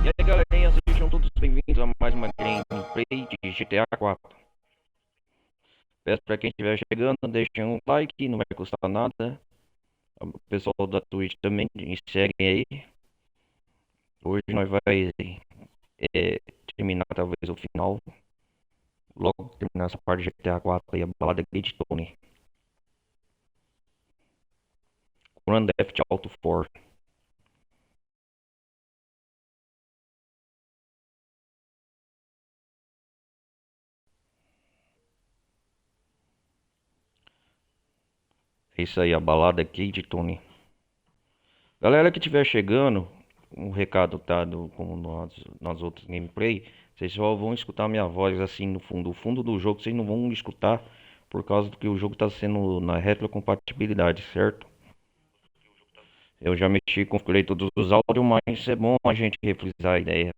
E aí, galerinha, sejam todos bem-vindos a mais uma gameplay de GTA 4. Peço para quem estiver chegando, deixem um like, não vai custar nada. O pessoal da Twitch também me seguem aí. Hoje nós vai terminar talvez o final. Logo terminar essa parte de GTA 4 aí, a balada Gate Tony. Grand Theft Auto 4. É isso aí, a balada Gate Tony. Galera que estiver chegando, um recado dado como nas outras gameplay, vocês só vão escutar minha voz assim no fundo. O fundo do jogo vocês não vão escutar por causa do que o jogo está sendo na retrocompatibilidade, certo? Eu já mexi, configurei todos os áudios, mas é bom a gente refrisar a ideia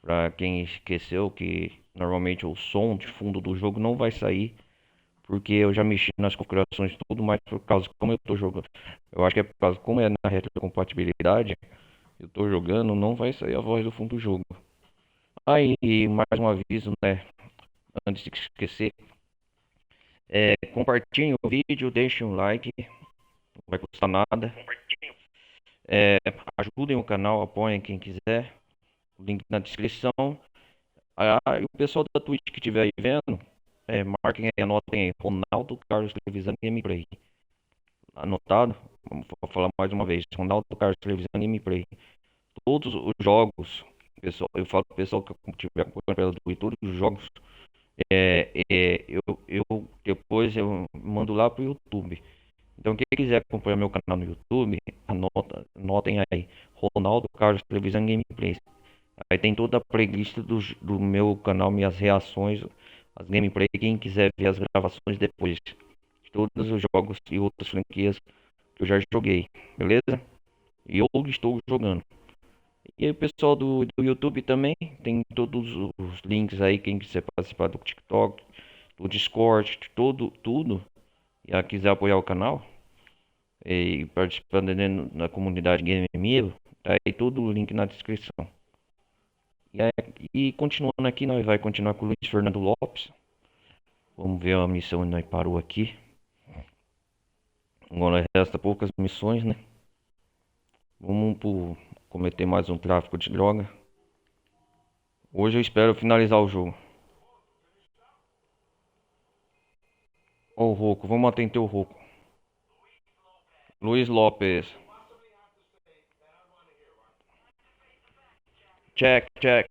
para quem esqueceu que normalmente o som de fundo do jogo não vai sair, porque eu já mexi nas configurações e tudo, mas por causa como eu tô jogando. Eu acho que é por causa como é na retrocompatibilidade. Eu tô jogando, não vai sair a voz do fundo do jogo. Aí, mais um aviso, né? Antes de esquecer, compartilhem o vídeo, deixem um like, não vai custar nada. É, ajudem o canal, apoiem quem quiser. Link na descrição. E o pessoal da Twitch que estiver aí vendo, marquem aí, anotem aí, Ronaldo Carlos Trevisan Gameplay. Anotado? Vamos falar mais uma vez. Ronaldo Carlos Trevisan Gameplay. Todos os jogos, pessoal, eu falo pro pessoal que estiver acompanhando pelo Twitch, todos os jogos eu depois eu mando lá pro YouTube. Então quem quiser acompanhar meu canal no YouTube, anotem aí, Ronaldo Carlos Televisão Gameplays. Aí tem toda a playlist do meu canal, minhas reações, as gameplays, quem quiser ver as gravações depois. De todos os jogos e outras franquias que eu já joguei, beleza? E eu estou jogando. E aí, o pessoal do YouTube também tem todos os links aí, quem quiser participar do TikTok, do Discord, tudo. E quiser apoiar o canal e participando na comunidade Game Amigo, tá aí todo o link na descrição. E continuando aqui, nós vai continuar com o Luiz Fernando Lopes. Vamos ver a missão onde nós parou aqui. Agora resta poucas missões, né? Vamos cometer mais um tráfico de droga. Hoje eu espero finalizar o jogo. Ó o Roco, vamos atender o Roco. Luiz Lopes. Check, check.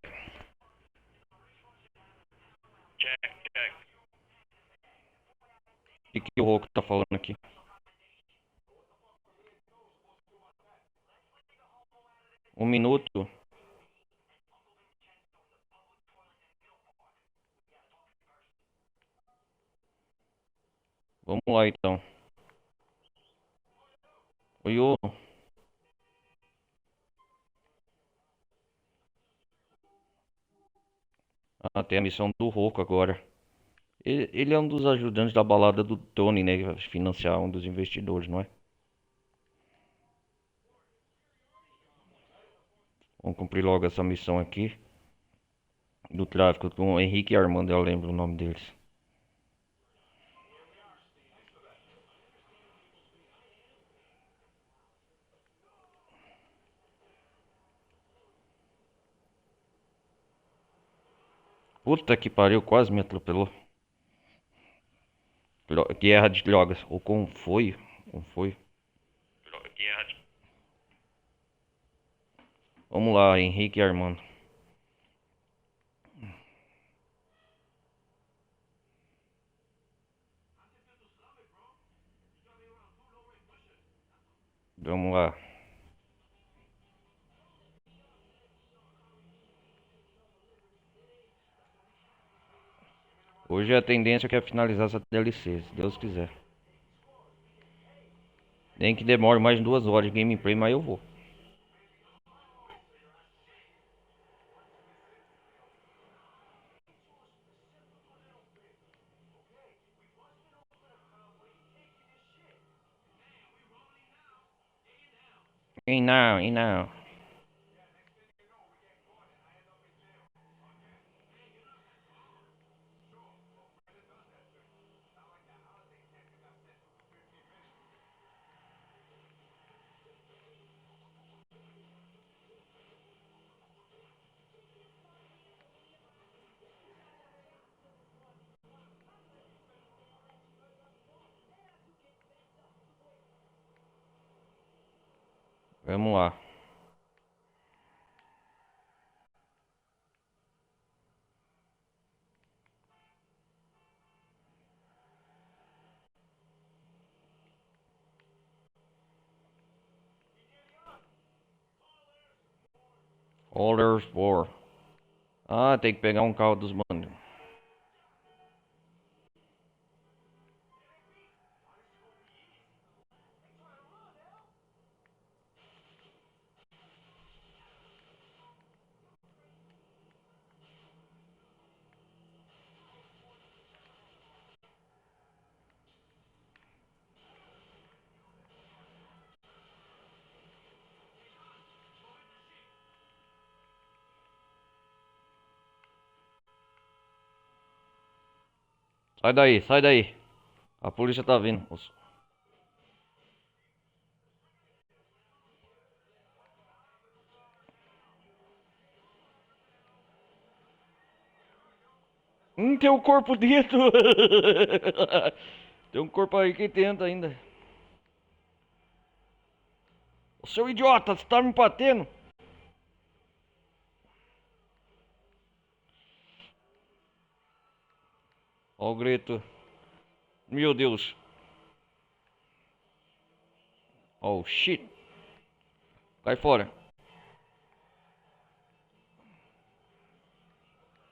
O que o Roco tá falando aqui? Um minuto. Vamos lá então. Oi, ô. Ah, tem a missão do Roco agora. Ele é um dos ajudantes da balada do Tony, né? Que vai financiar um dos investidores, não é? Vamos cumprir logo essa missão aqui. Do tráfico com o Henrique e Armando, eu lembro o nome deles. Puta que pariu, quase me atropelou. Guerra de drogas. Ou como foi? Como foi? Vamos lá, Henrique e Armando. Vamos lá. Hoje a tendência é finalizar essa DLC, se Deus quiser. Nem que demore mais 2 horas de gameplay, mas eu vou. E não, e não. Vamos lá. Orders for. Ah, tem que pegar um carro dos manos. Sai daí, sai daí. A polícia tá vindo. Tem um corpo dentro. Tem um corpo aí que tenta ainda. Ô, seu idiota, você tá me batendo? Ó o grito. Meu Deus. Oh shit. Cai fora.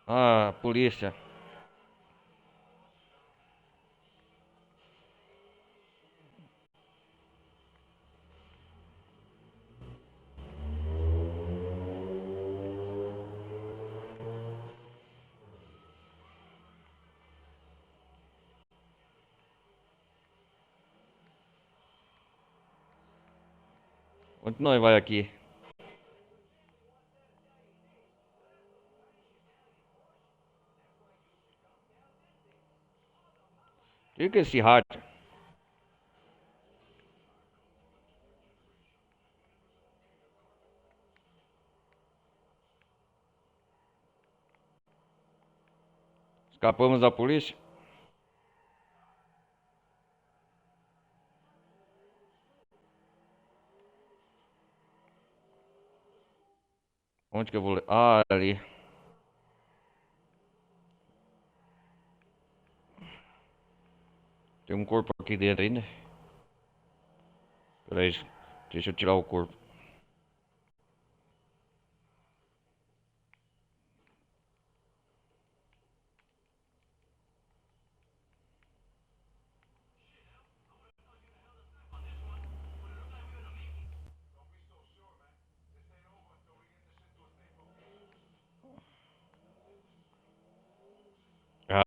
Ah, polícia. Onde nós vai aqui? O que é esse rádio? Escapamos da polícia? Onde que eu vou? Ah, ali. Tem um corpo aqui dentro ainda. Pera aí. Deixa eu tirar o corpo.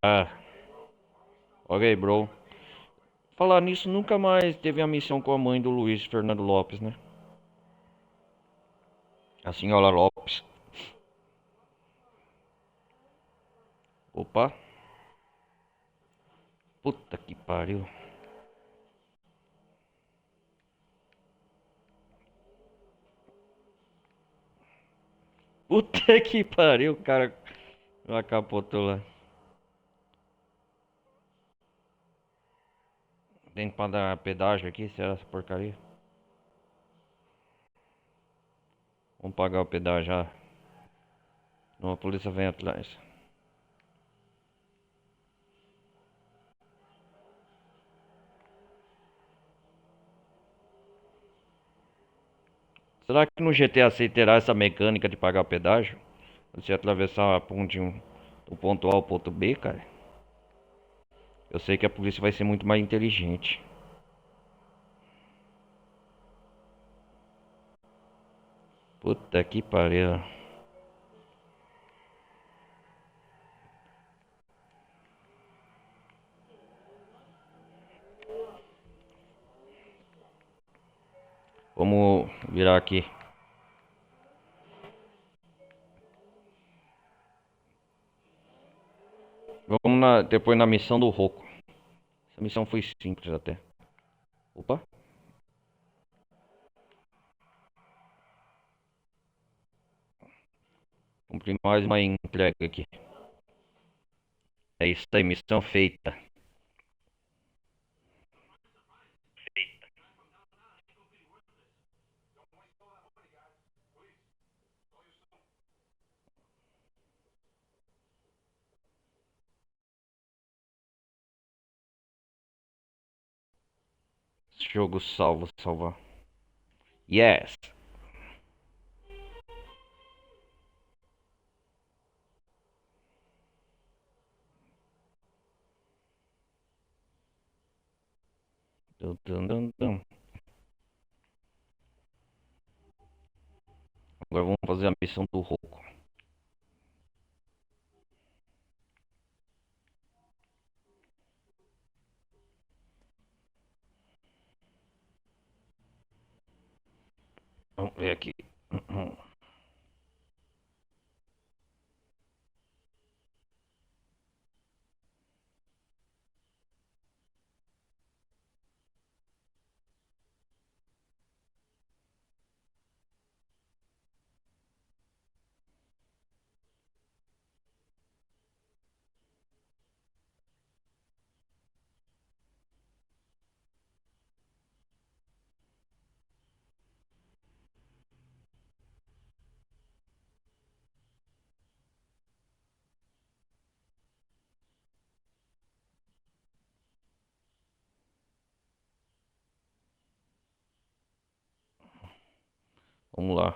Ah, ok, bro. Falar nisso, nunca mais teve a missão com a mãe do Luiz Fernando Lopes, né? A senhora Lopes. Opa. Puta que pariu. Puta que pariu, o cara capotou lá. Tem pra dar pedágio aqui, será essa porcaria? Vamos pagar o pedágio já. Não, a polícia vem atrás. Será que no GTA 6 terá essa mecânica de pagar o pedágio? Você atravessar a ponte do ponto A ao ponto B, cara? Eu sei que a polícia vai ser muito mais inteligente. Puta que pariu. Vamos virar aqui. Depois na missão do Roco. Essa missão foi simples até. Opa. Cumpri mais uma entrega aqui. É isso aí, missão feita. Jogo salvo, salvar. Yes. Dun, dun, dun, dun. Agora vamos fazer a missão do Roku. Vamos ver aqui. Vamos lá.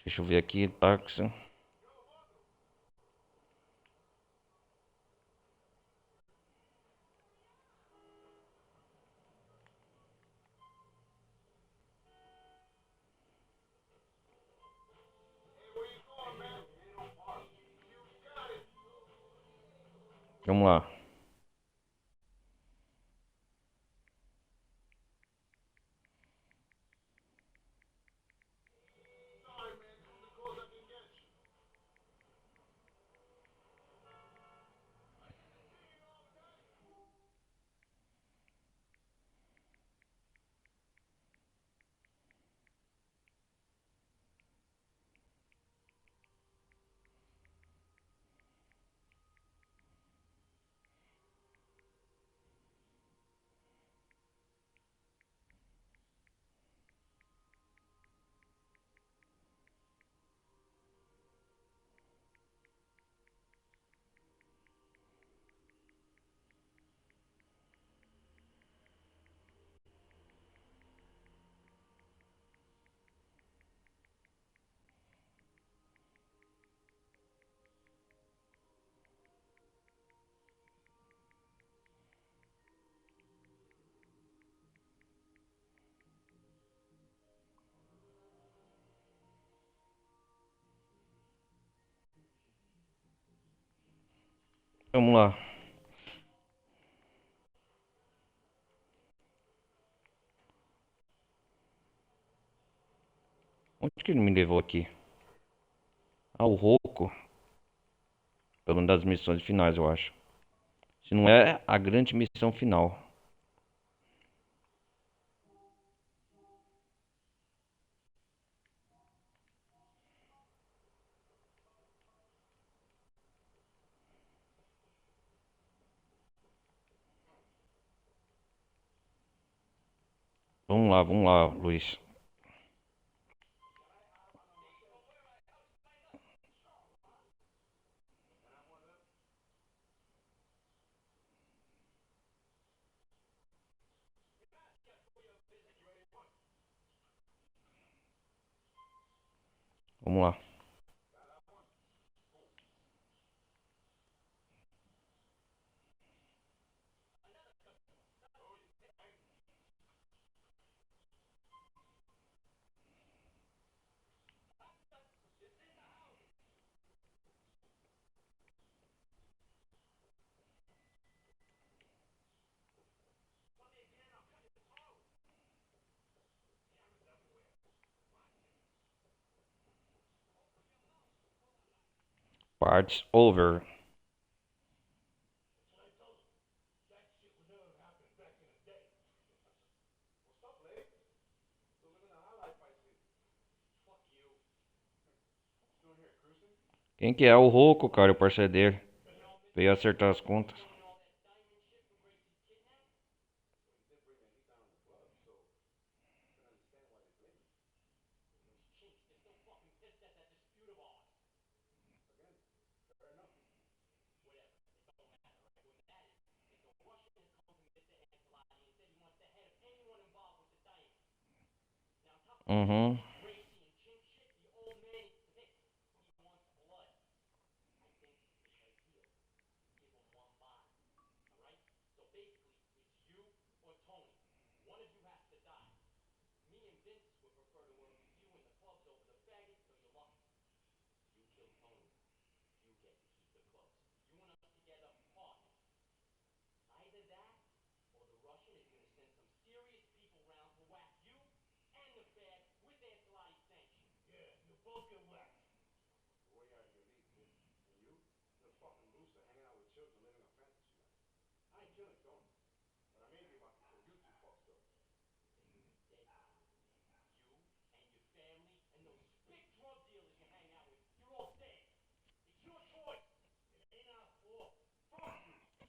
Deixa eu ver aqui, táxi. Vamos lá. Vamos lá. Onde que ele me levou aqui? Ah, o Roku. Pelo menos das missões finais, eu acho. Se não é a grande missão final. Vamos lá, Luiz. Vamos lá. Parts over. Quem que é o Roku, cara? O parceiro dele. Veio acertar as contas. Uhum.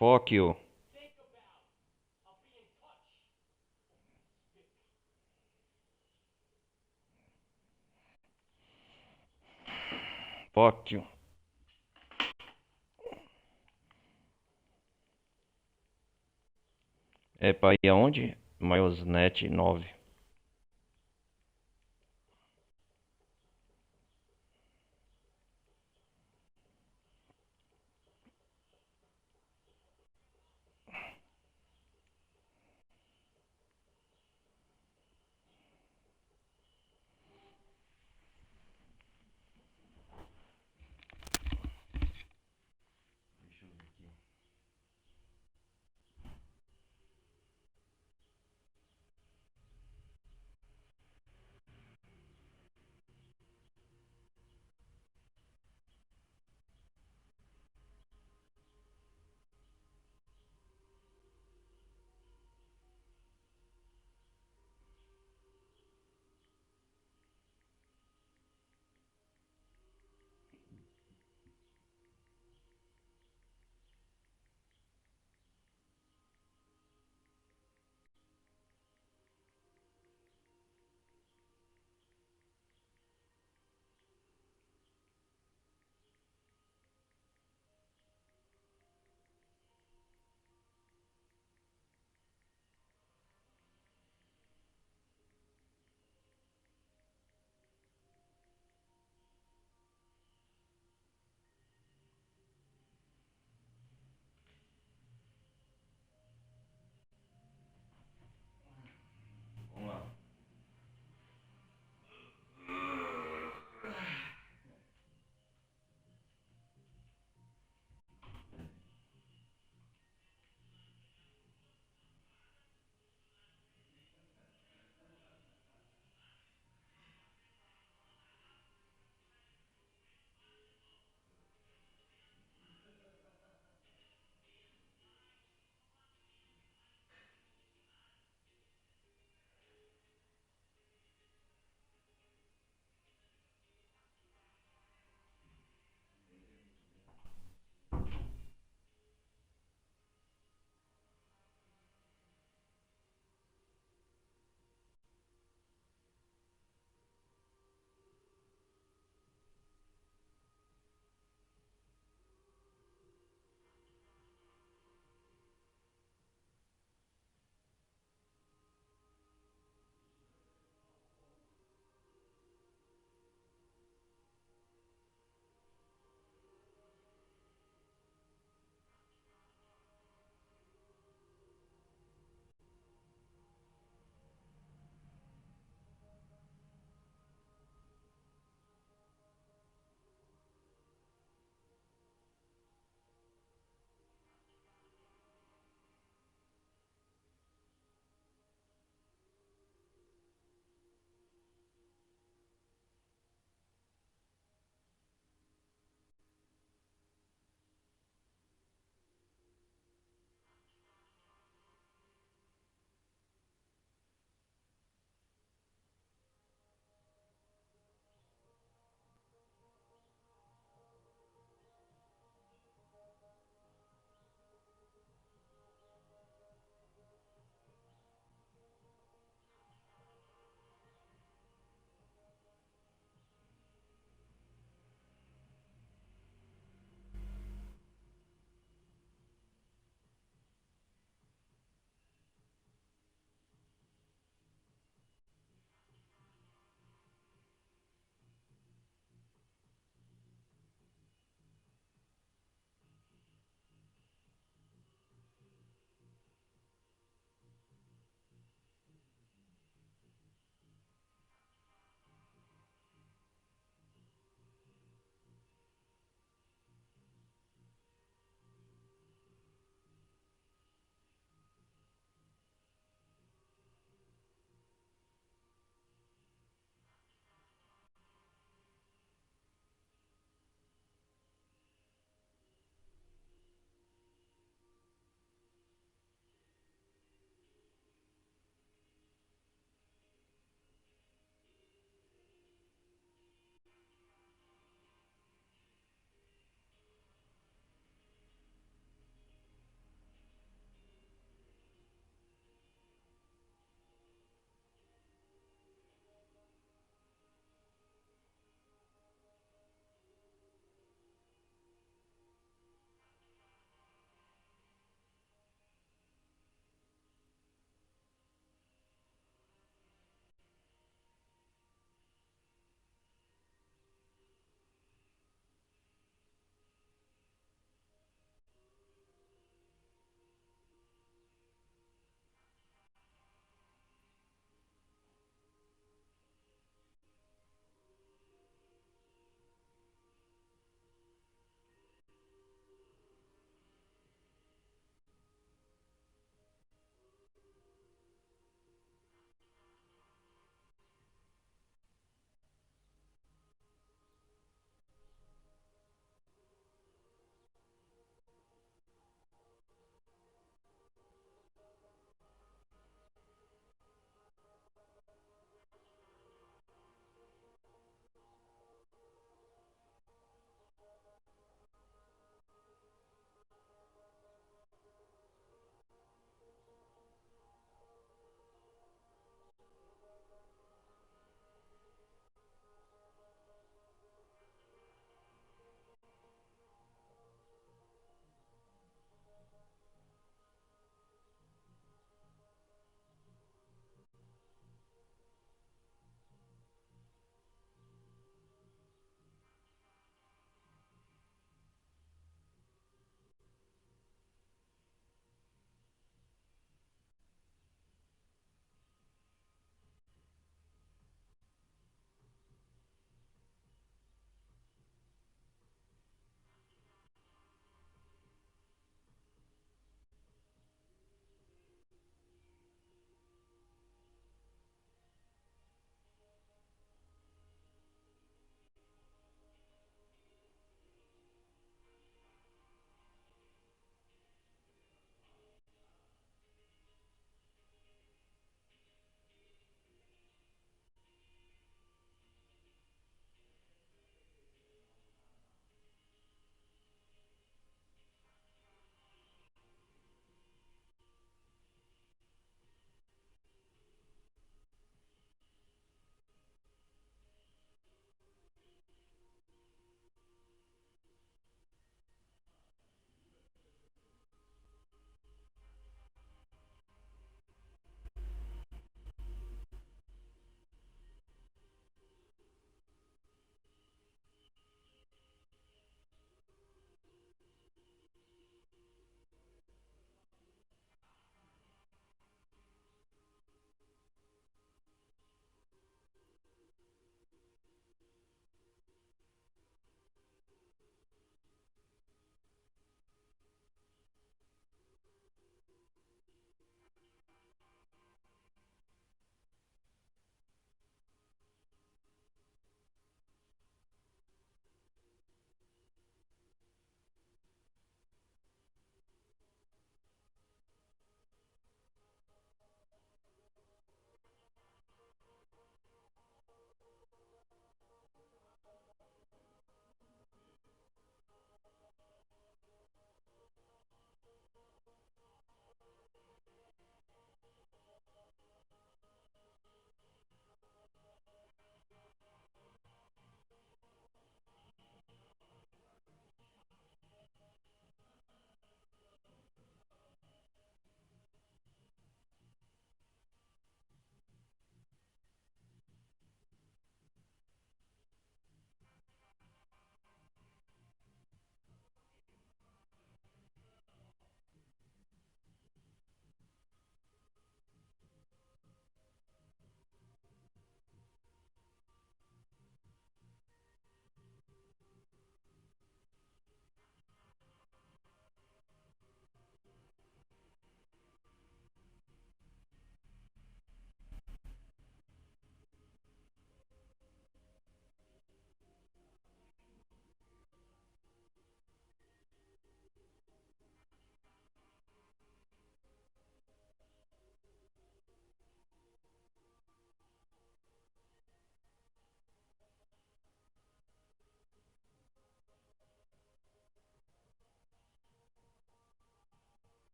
Fuck you. Fuck you. É pra ir aonde? Maiosnet 9.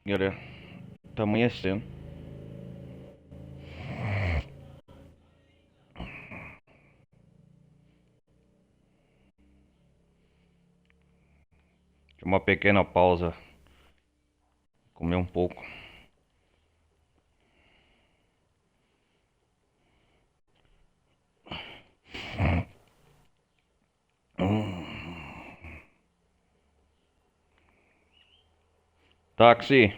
Galera, tá amanhecendo. Uma pequena pausa. Comer um pouco. Táxi.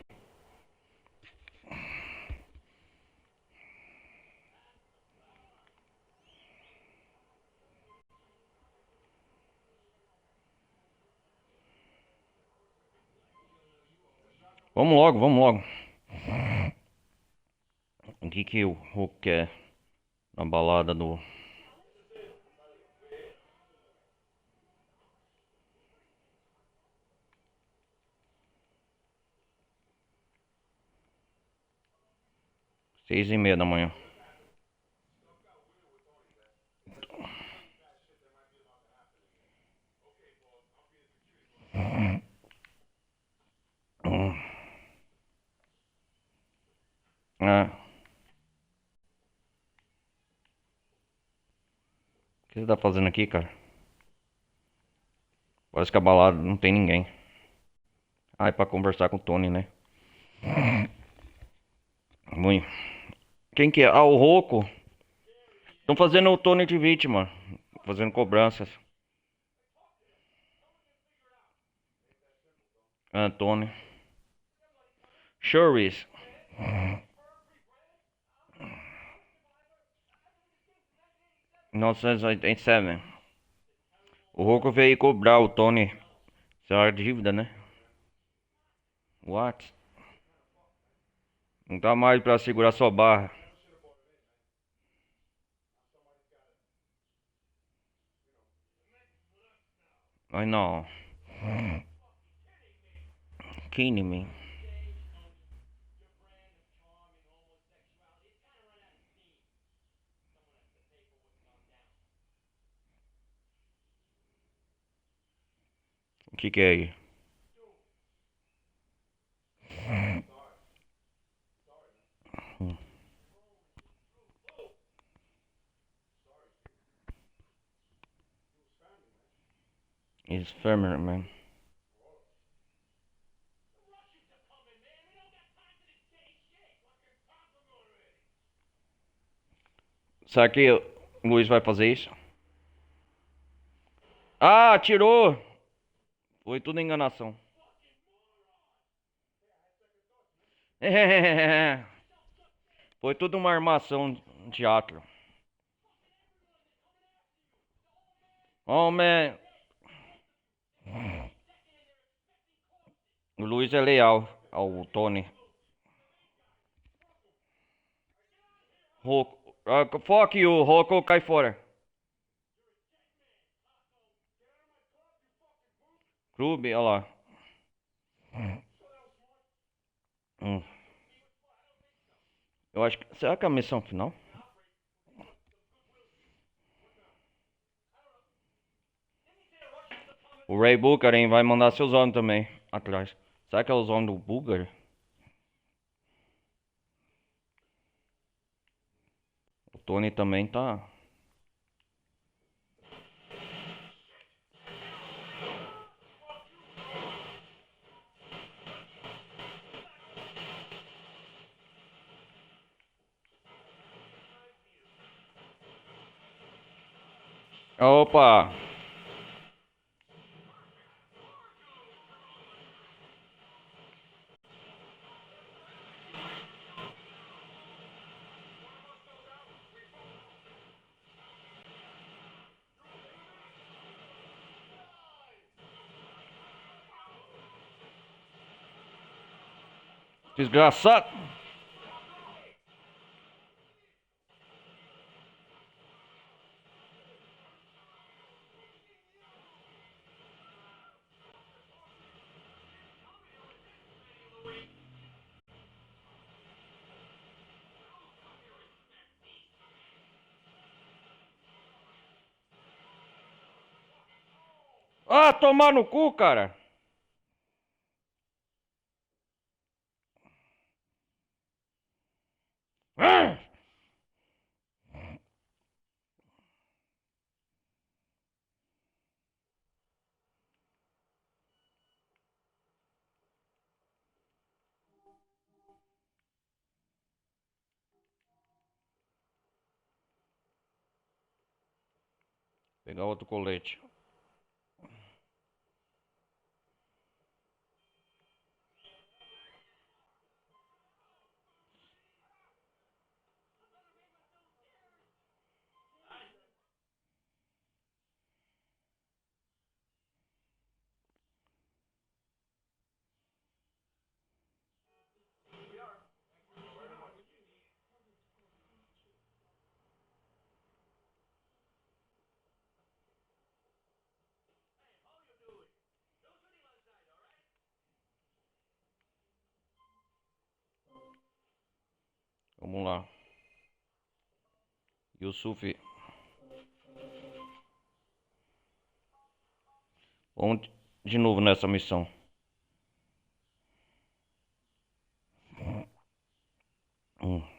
Vamos logo, vamos logo. O que o Hulk quer na balada do... Seis e meia da manhã. Ah, o que você tá fazendo aqui, cara? Parece que a balada não tem ninguém. Ah, é pra conversar com o Tony, né? Muito. Quem que é? Ah, o Rocco. Estão fazendo o Tony de vítima. Fazendo cobranças. Antônio. Shuri's. 1987. O Rocco veio cobrar o Tony. Isso é uma dívida, né? What? Não tá mais pra segurar sua barra. Ai não. Kidding me. O que é aí? It's firmer, man. Será que o Luiz vai fazer isso? Ah, tirou! Foi tudo enganação. Foi tudo uma armação de teatro. Oh, man. O Luiz é leal ao Tony. Rocco. Fuck you, Rocco, cai fora. Clube, olha lá. Hum. Eu acho que. Será que é a missão final? O Ray Booker, hein, vai mandar seus homens também atrás. Será que é os homens do Booker? O Tony também tá. Opa! Desgraçado! Ah, tomar no cu, cara! Pegar outro colete. Vamos lá. Yusuf. Vamos de novo nessa missão. Hum.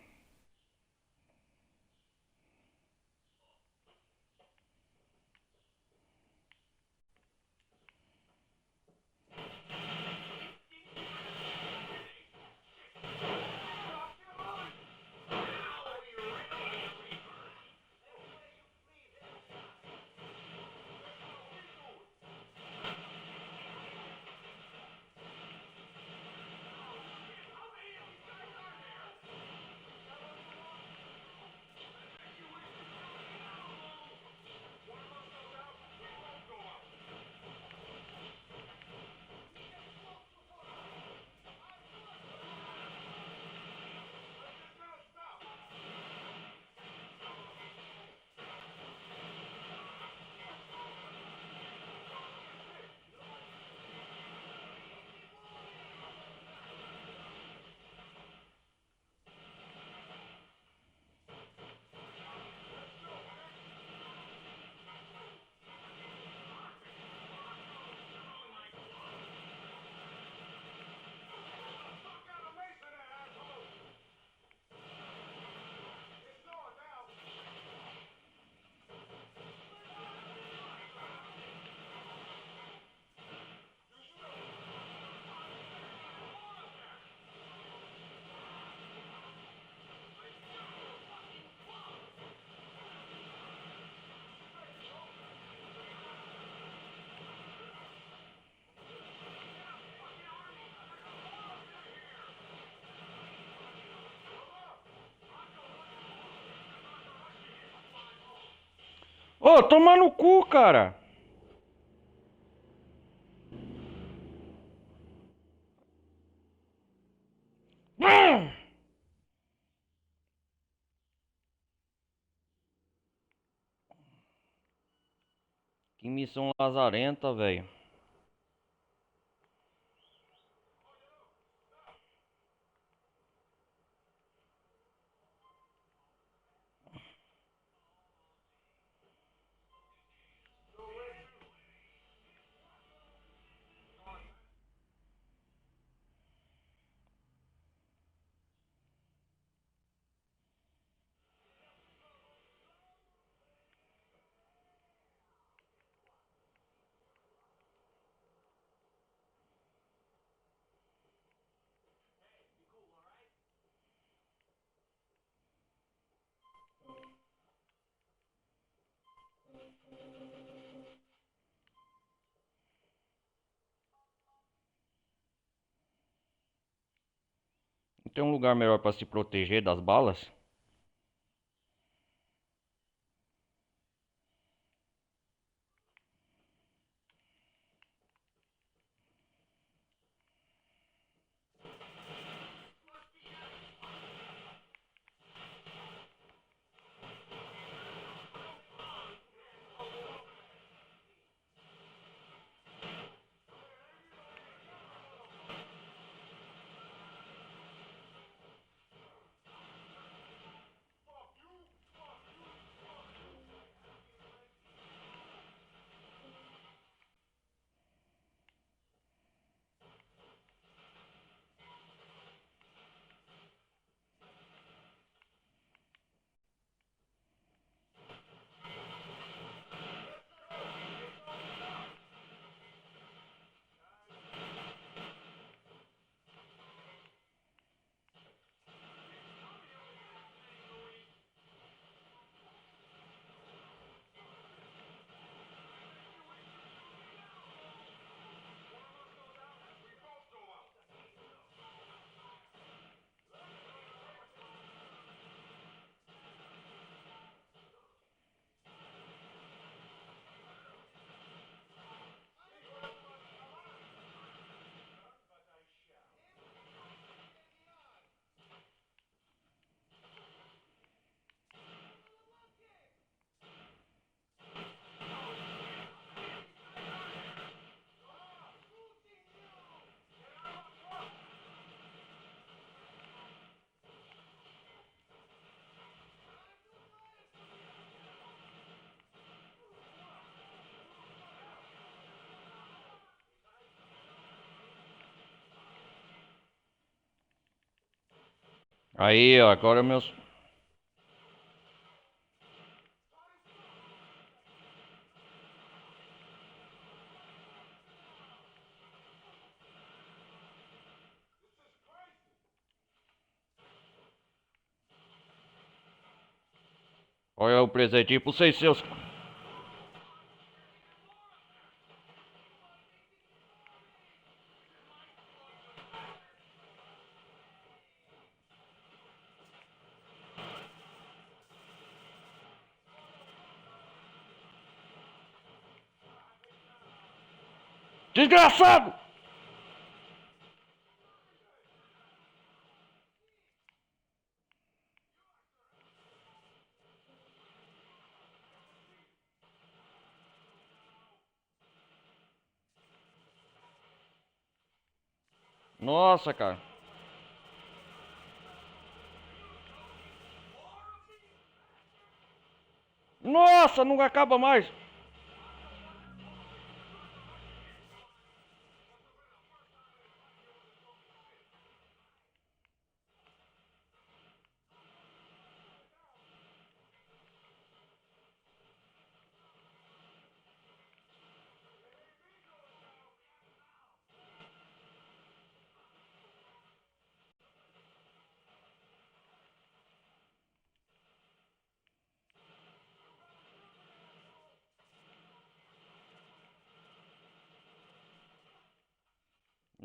Ô, toma no cu, cara! Que missão lazarenta, velho. Não tem um lugar melhor pra se proteger das balas? Aí, ó, agora meus. Olha o presentinho pra vocês seus. Desgraçado! Nossa, cara. Nossa, não acaba mais.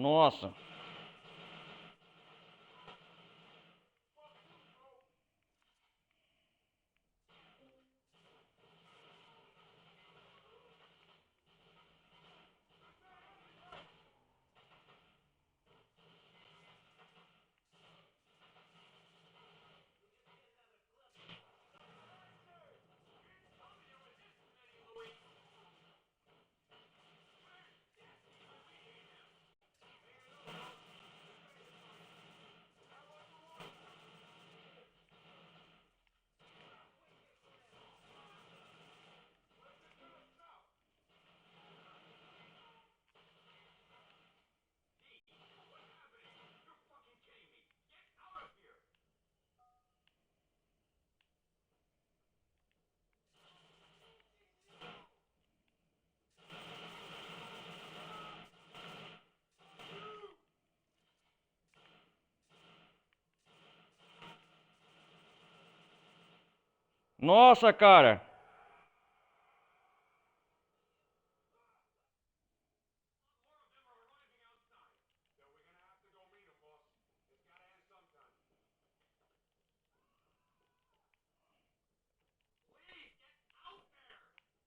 Nossa. Nossa, cara.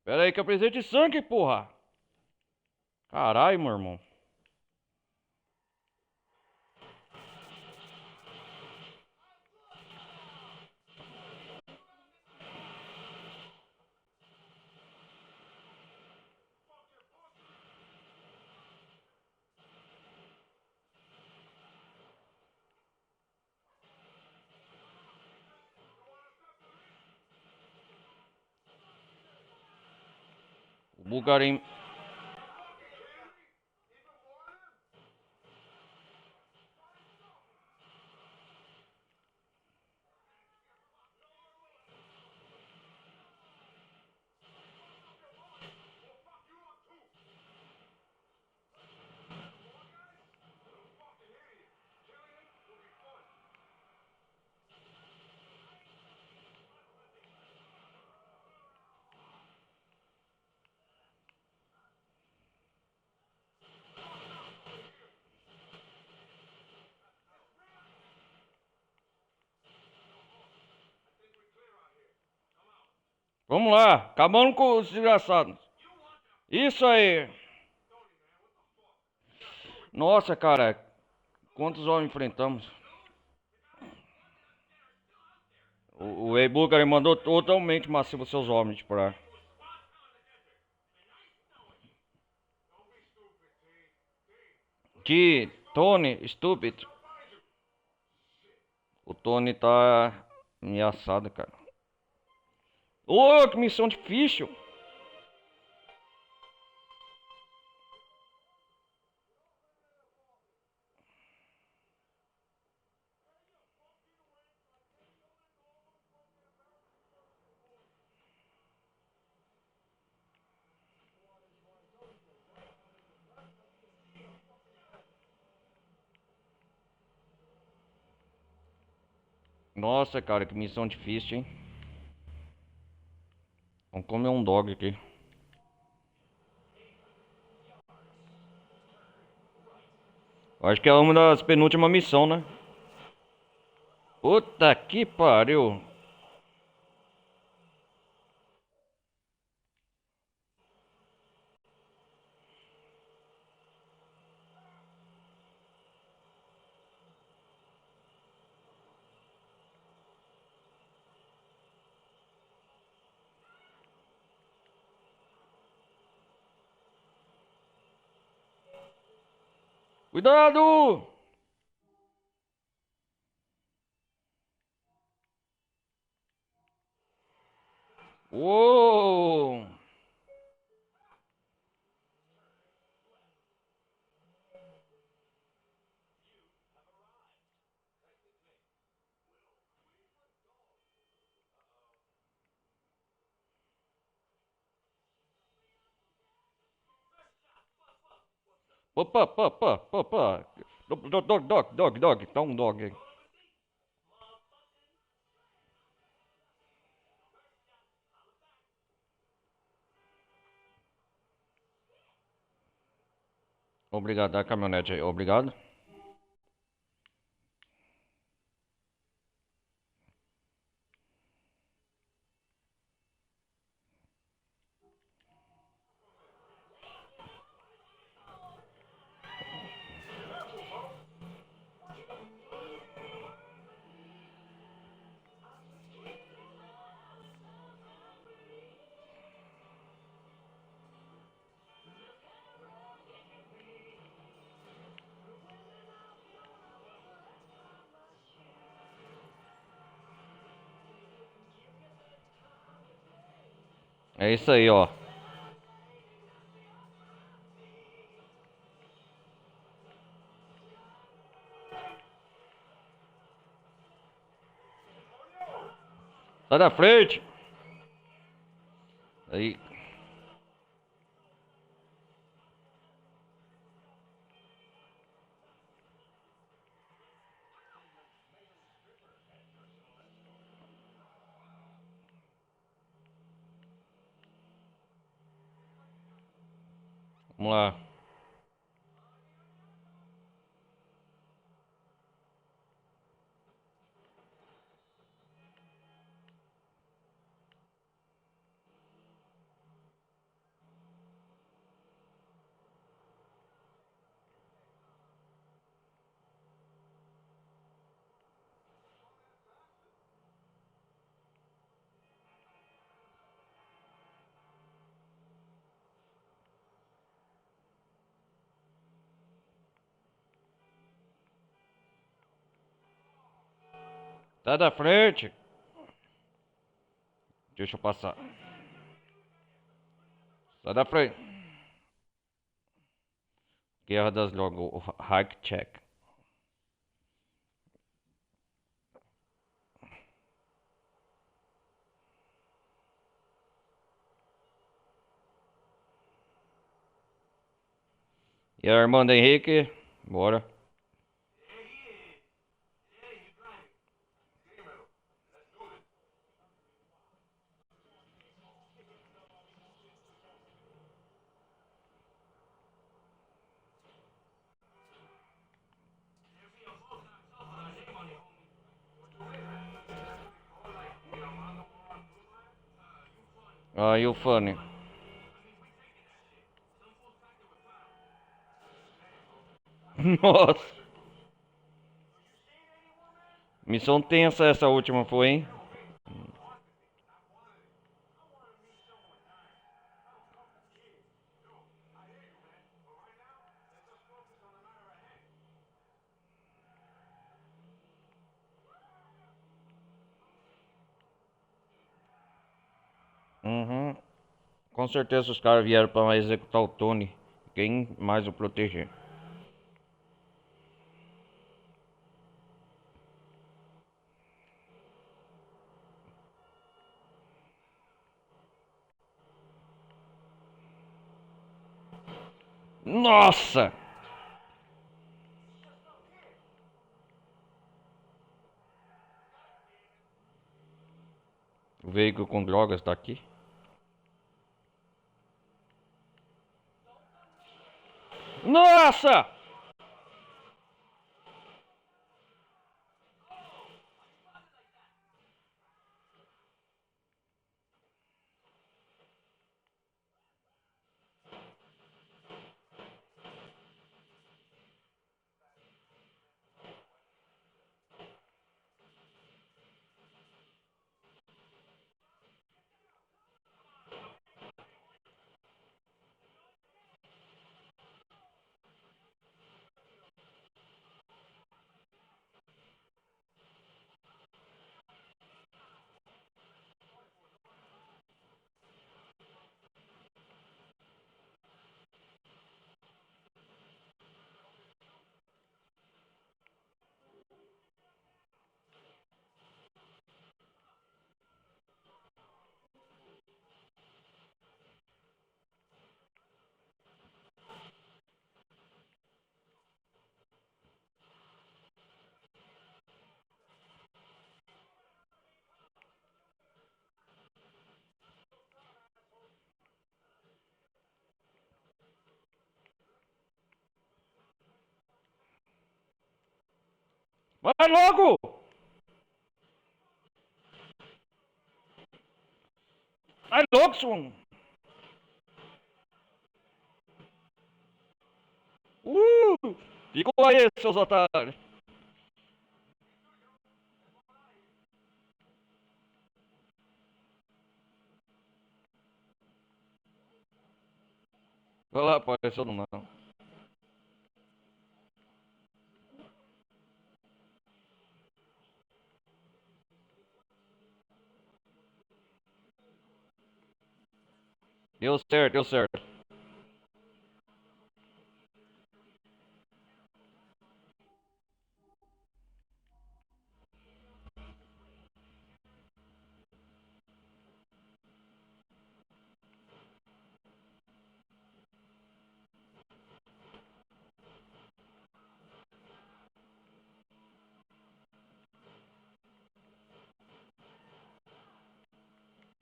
Pera aí que eu preciso de sangue, porra. Caralho, meu irmão. O Bulgarim. Vamos lá. Acabando com os desgraçados. Isso aí. Nossa, cara. Quantos homens enfrentamos? O E-Bulgari mandou totalmente massivo seus homens pra. Que Tony, estúpido. O Tony tá ameaçado, cara. Ô, que missão difícil. Nossa, cara, que missão difícil, hein? Vamos comer um dog aqui. Acho que é uma das penúltimas missões, né? Puta que pariu. Cuidado! Uou! Opa, opa, opa, opa. Dog. Tá um dog aí. Obrigado, da caminhonete aí. Obrigado. É isso aí, ó. Sai da frente. Aí. Vamos lá. Sai da frente. Deixa eu passar. Sai da frente. Guerra das Drogas. O Hack Check. E a irmã do Henrique? Bora. Aí o Fanny. Nossa. Missão tensa essa última foi, hein? Uhum. Com certeza os caras vieram pra executar o Tony. Quem mais o proteger? Nossa! veículo com drogas tá aqui. Nossa! Vai logo! Vai logo, Swan! Ficou aí, seus otários! Vai lá, apareceu no não. Deu certo, deu certo.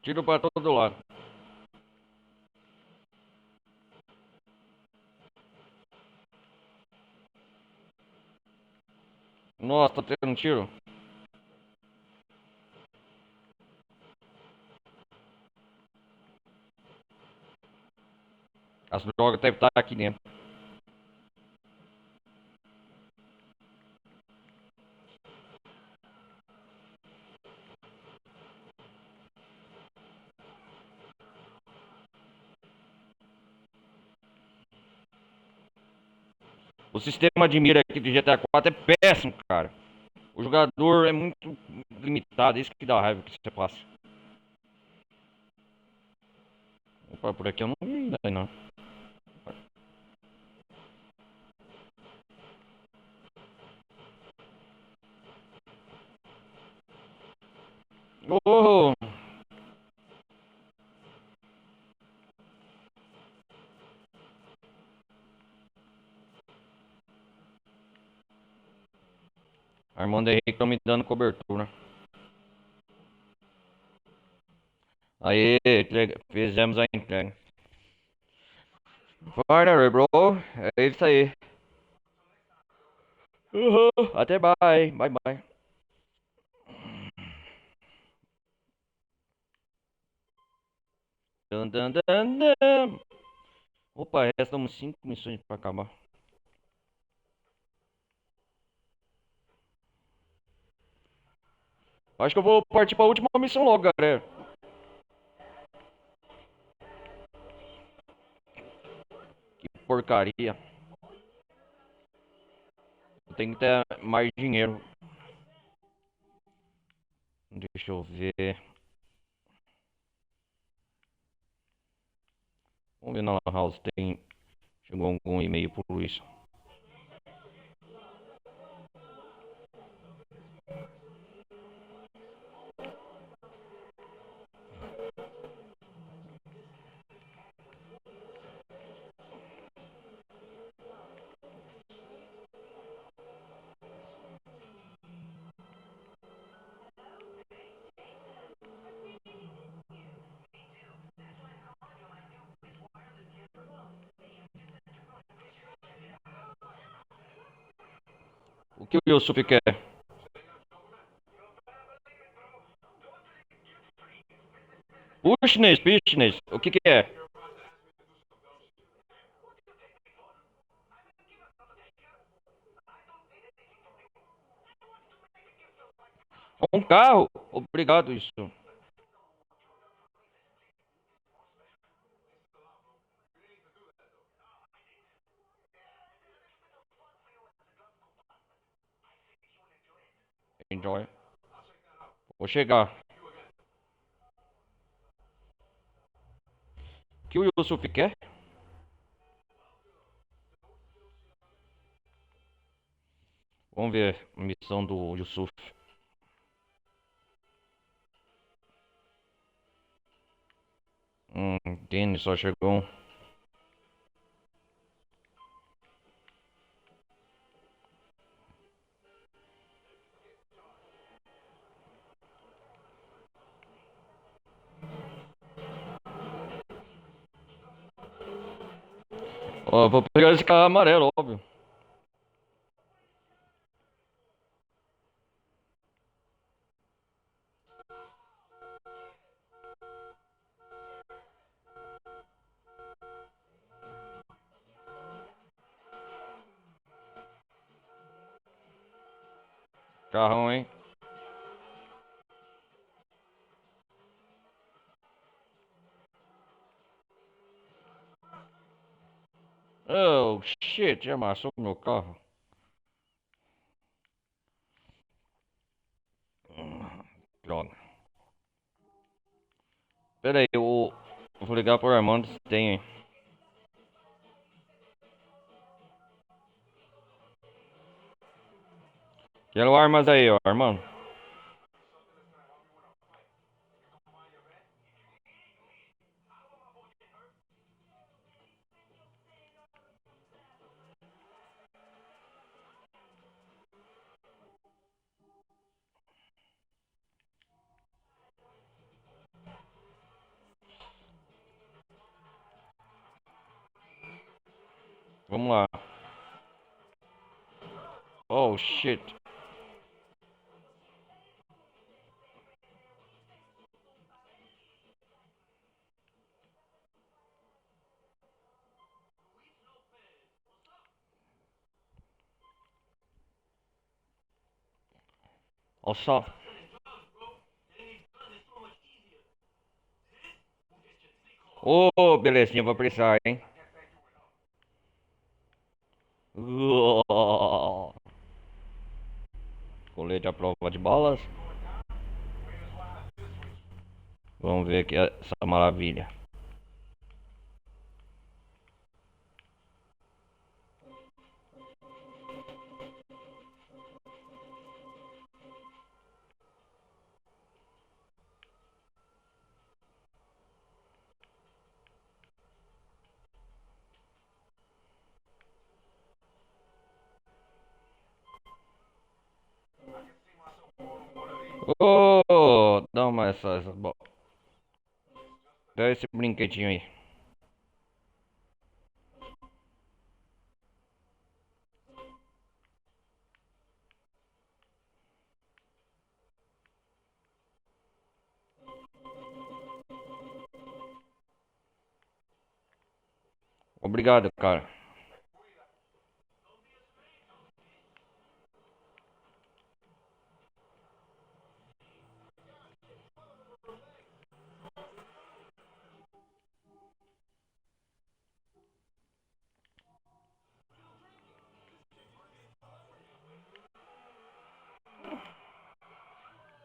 Tiro pra todo lado. Nossa, tá tendo tiro. As drogas devem estar aqui dentro. O sistema de mira aqui do GTA 4 é péssimo, cara. O jogador é muito limitado, isso que dá raiva que você passa. Opa, por aqui eu não vi ainda, não. Oh, Armando Henrique estão me dando cobertura. Aí, fizemos a entrega. Finally, bro. É isso aí. Uhum. Até bye. Bye, bye. Dun, dun, dun, dun. Opa, restam 5 missões pra acabar. Acho que eu vou partir pra última missão logo, galera. Que porcaria. Eu tenho que ter mais dinheiro. Deixa eu ver. Vamos ver na Lan House. Chegou algum e-mail por isso. O que o Yusuf quer? Business, o que que é? Um carro? Obrigado, isso. Enjoy. Vou chegar. O que o Yusuf quer? Vamos ver a missão do Yusuf. Entende, só chegou um. Ó, vou pegar esse carro amarelo, óbvio. Carrão, hein? Oh, shit, já amassou o meu carro. Droga. Pera aí, eu vou ligar pro Armando se tem. Quero armas aí, ó, Armando. Vamos lá. Oh, shit. Olha só. Ô, belezinha, vou precisar, hein? Uó. Colete à prova de balas. Vamos ver aqui essa maravilha. Ô, dá uma dá esse brinquedinho aí. Obrigado, cara.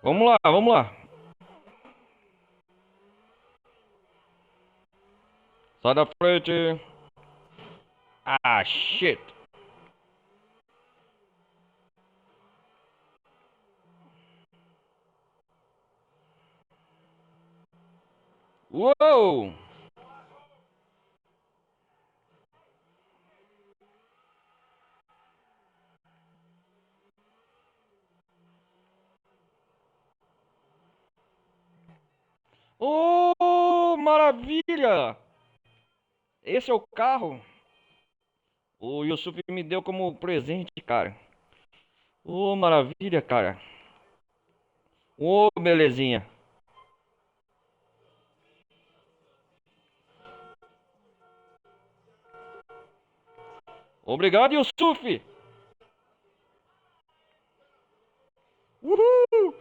Vamos lá, vamos lá. Sai da frente. Ah, shit. Uou! Oh, maravilha! Esse é o carro. O Yusuf me deu como presente, cara. Ô, maravilha, cara. Ô, belezinha. Obrigado, Yusuf. Uhul.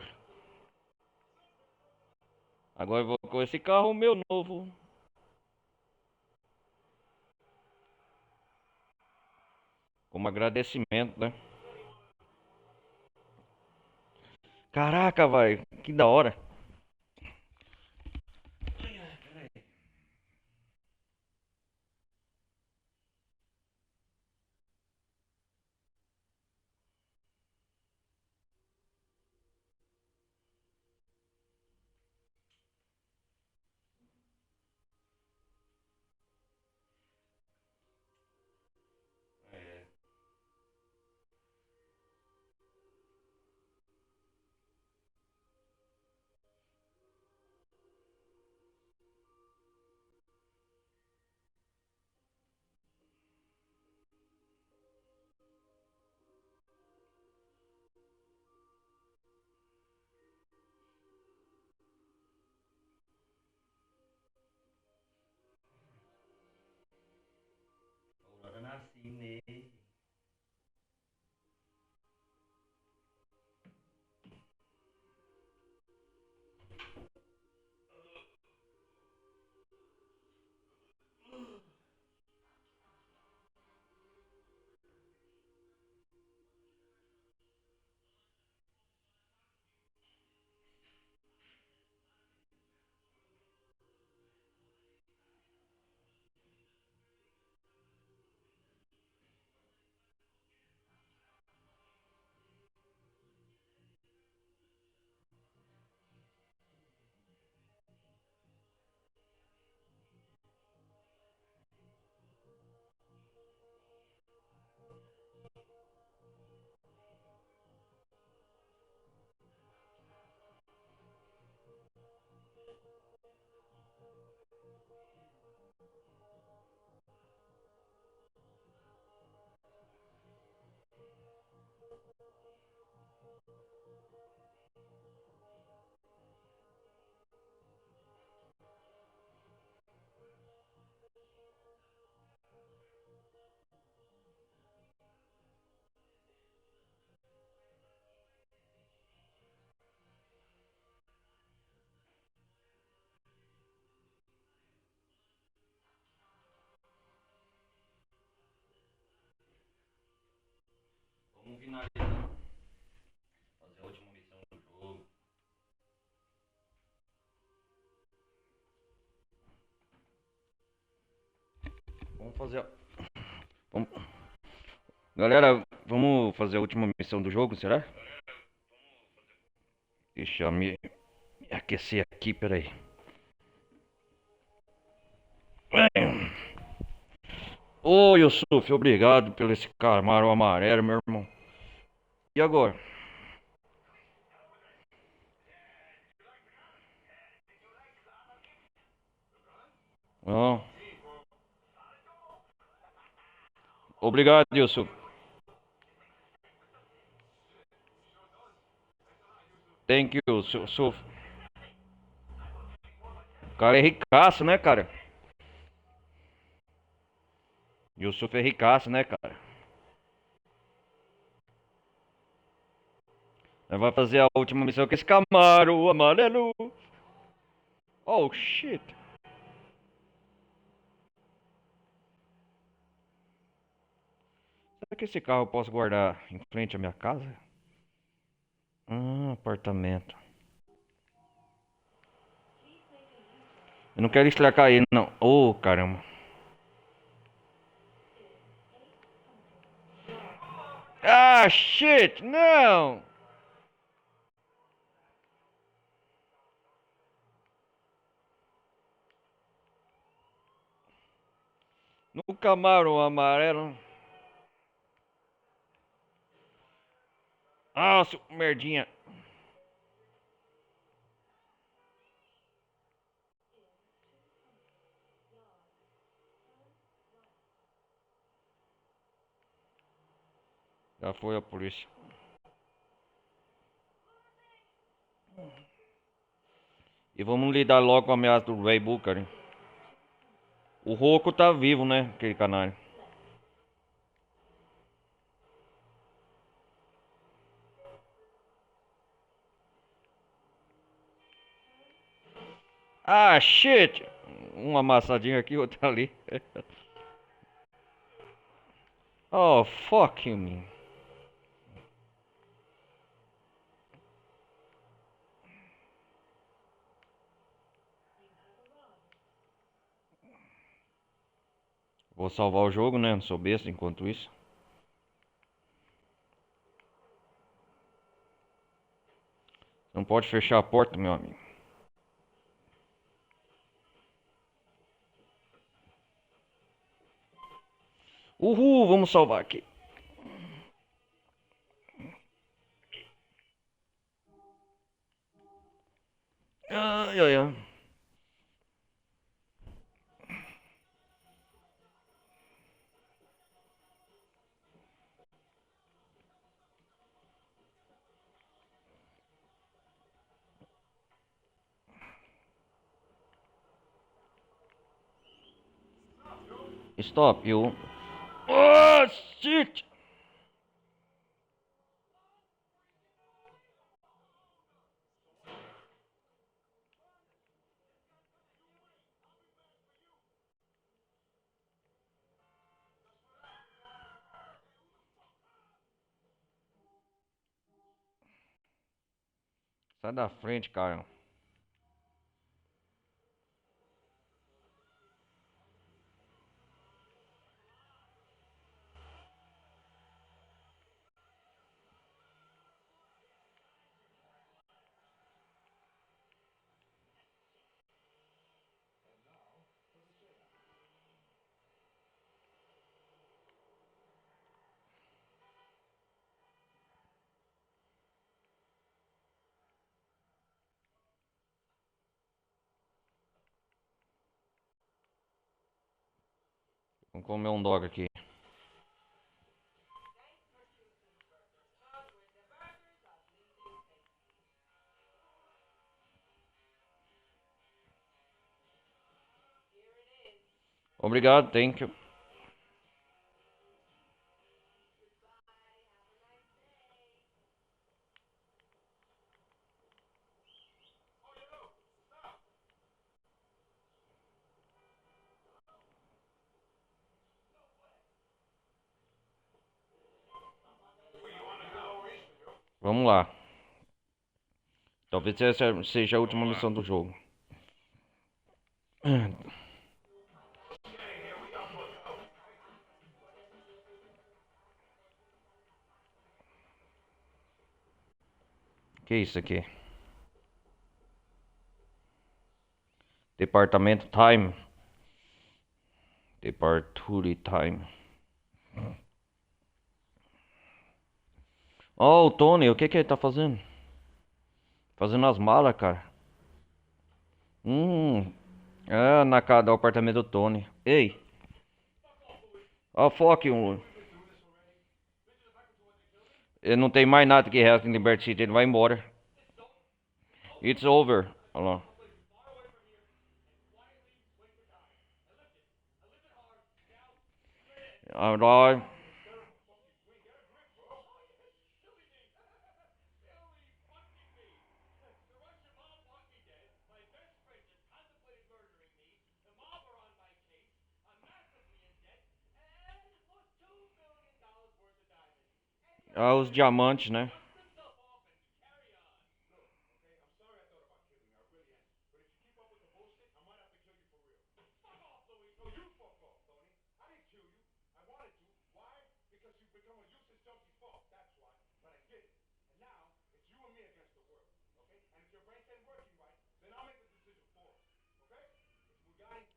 Agora eu vou com esse carro meu novo. Como agradecimento, né? Caraca, vai. Que da hora. Agora nasci, né? Vamos finalizar. Fazer a última missão do jogo. Vamos fazer. Vamos... Galera, vamos fazer a última missão do jogo, será? Deixa eu me aquecer aqui, peraí. Ô, Yusuf, obrigado pelo esse Camaro amarelo, meu irmão. E agora? Não. Obrigado, Yusuf. Thank you, Yusuf. O cara é ricaço, né, cara? Yusuf é ricaço, né, cara? Nós vamos fazer a última missão com esse Camaro amarelo. Oh, shit. Será que esse carro eu posso guardar em frente à minha casa? Apartamento. Eu não quero estragar ele, não. Oh, caramba. Ah, shit, não! No Camaro amarelo. Ah, seu merdinha. Já foi a polícia. E vamos lidar logo com a ameaça do Ray Booker. O Roco tá vivo, né? Aquele canalha. Ah, shit! Uma amassadinha aqui, outra ali. Oh, fuck you, man. Vou salvar o jogo, né? Não sou besta enquanto isso. Não pode fechar a porta, meu amigo. Uhul, vamos salvar aqui. Ai, ai, ai. Stop, you. Oh, shit! Sai da frente, cara. Vamos comer um dog aqui. Obrigado, thank you. Vamos lá. Talvez essa seja a última missão do jogo. Que isso aqui? Departamento Time. Departure Time. Oh, o Tony, o que que ele tá fazendo? Fazendo as malas, cara. Na casa do apartamento do Tony. Ei, oh, fuck you. Ele não tem mais nada que resta em Liberty City, ele vai embora. It's over. Olha lá. Agora, os diamantes, né?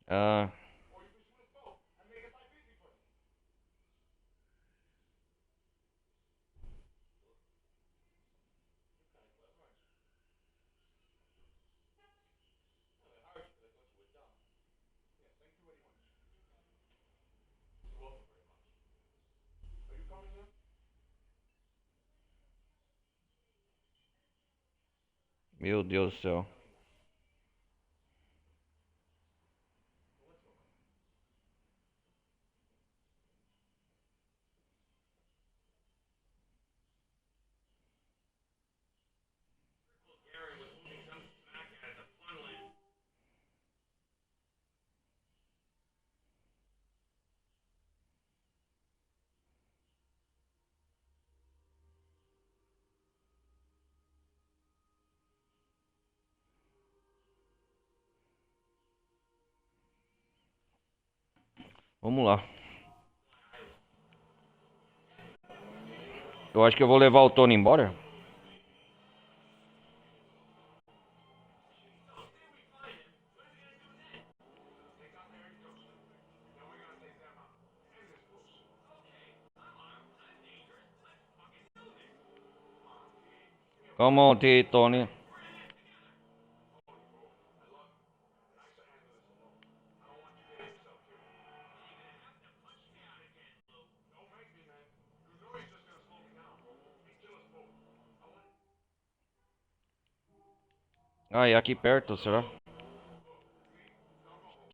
Ah, meu Deus do céu. Vamos lá. Eu acho que eu vou levar o Tony embora. Come on, Tony. Ah, é aqui perto, será?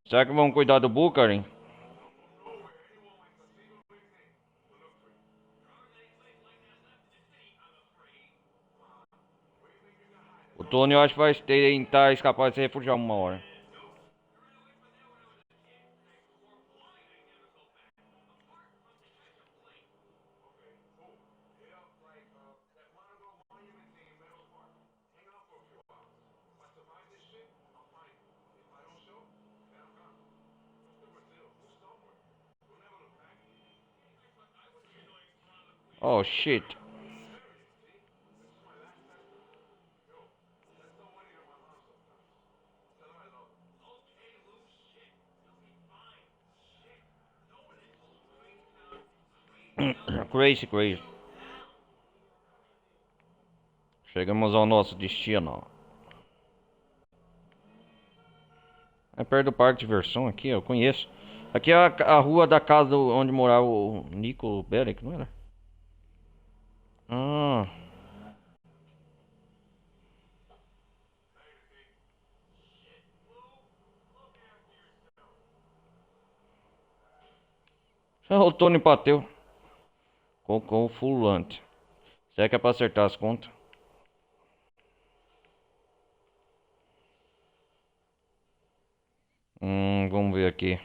Será que vão cuidar do Bucarin? O Tony eu acho que vai tentar escapar de se refugiar uma hora. Oh, shit. Crazy, crazy. Chegamos ao nosso destino. É perto do parque de diversão aqui, eu conheço. Aqui é a rua da casa onde morava o Nico Bellic, não era? Ah, o Tony bateu com o fulante. Será que é pra acertar as contas? Vamos ver aqui.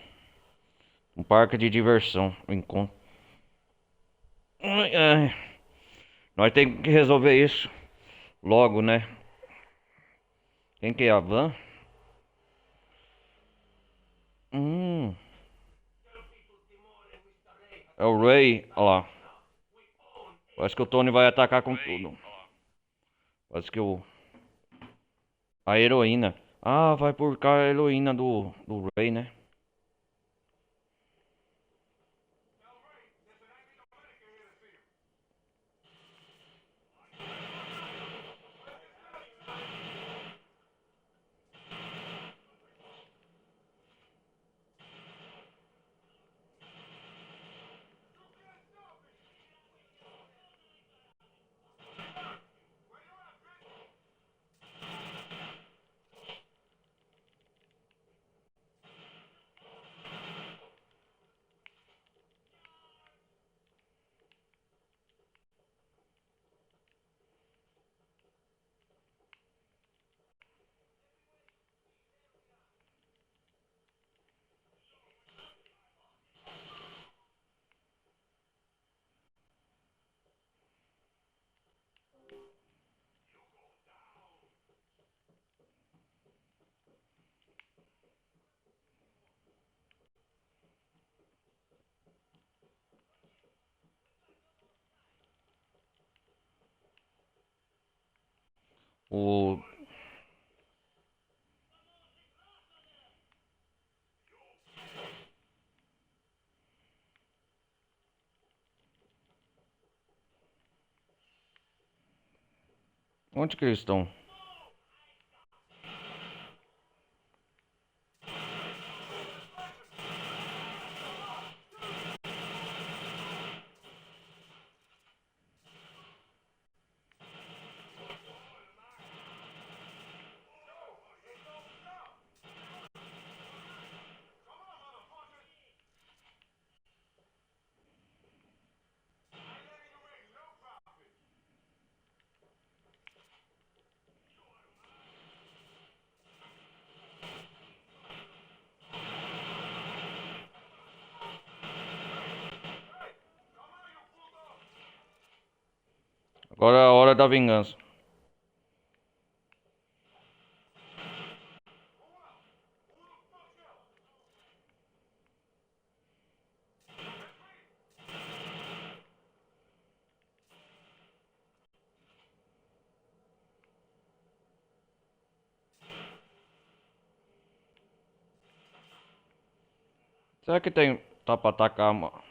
Um parque de diversão. Encontro. Ai, ai. Nós temos que resolver isso logo, né? Quem que é a van? Hum, é o Ray. Olha lá. Parece que o Tony vai atacar com tudo. Parece que a heroína. Ah, vai por cá a heroína do Ray, né? O... Onde que eles estão? Agora é a hora da vingança. Será que tem. Tá pra atacar, mano?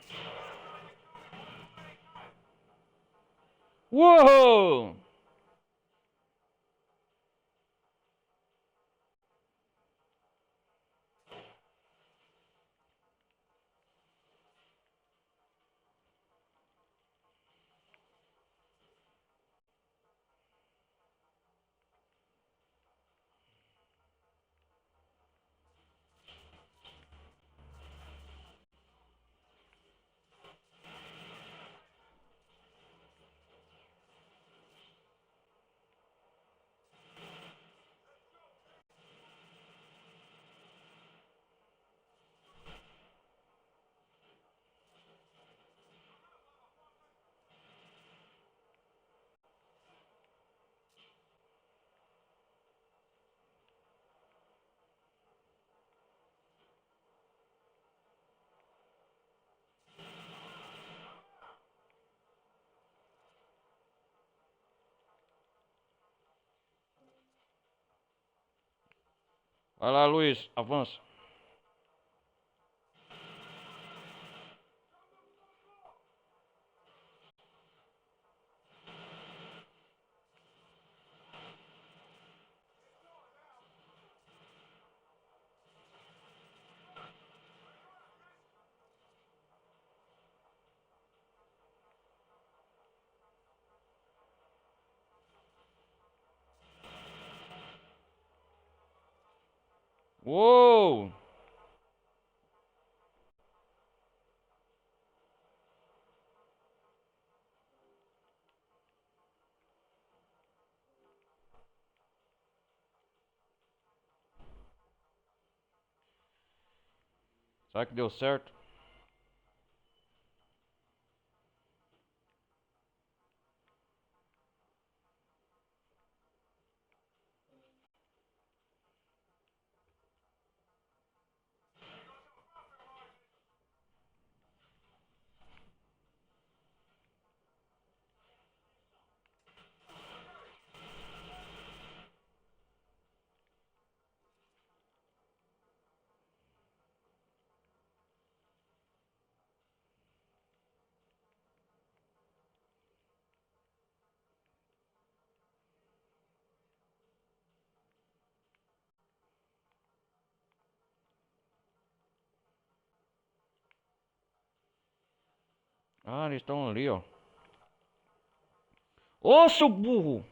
Uou! Vai lá, Luiz, avança. Uou! Será que deu certo? Ah, eles estão ali, ó. Ô, seu burro!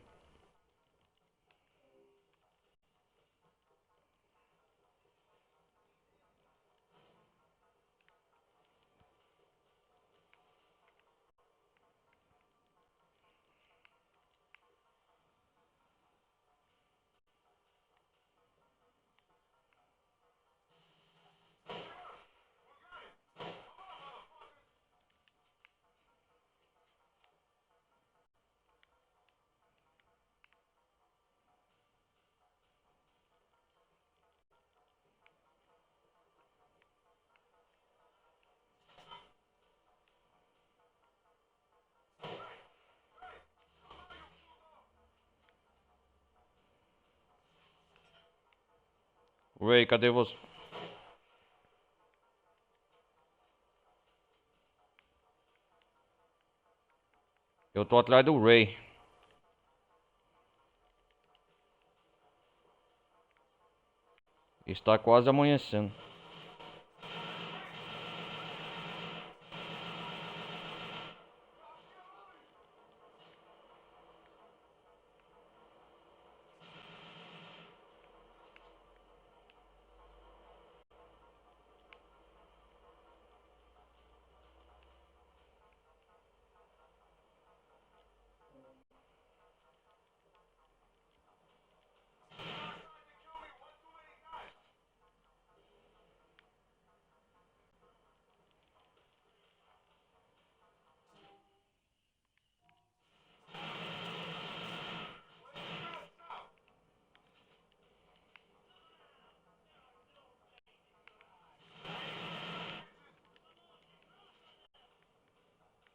Ray, cadê você? Eu tô atrás do Ray. Está quase amanhecendo.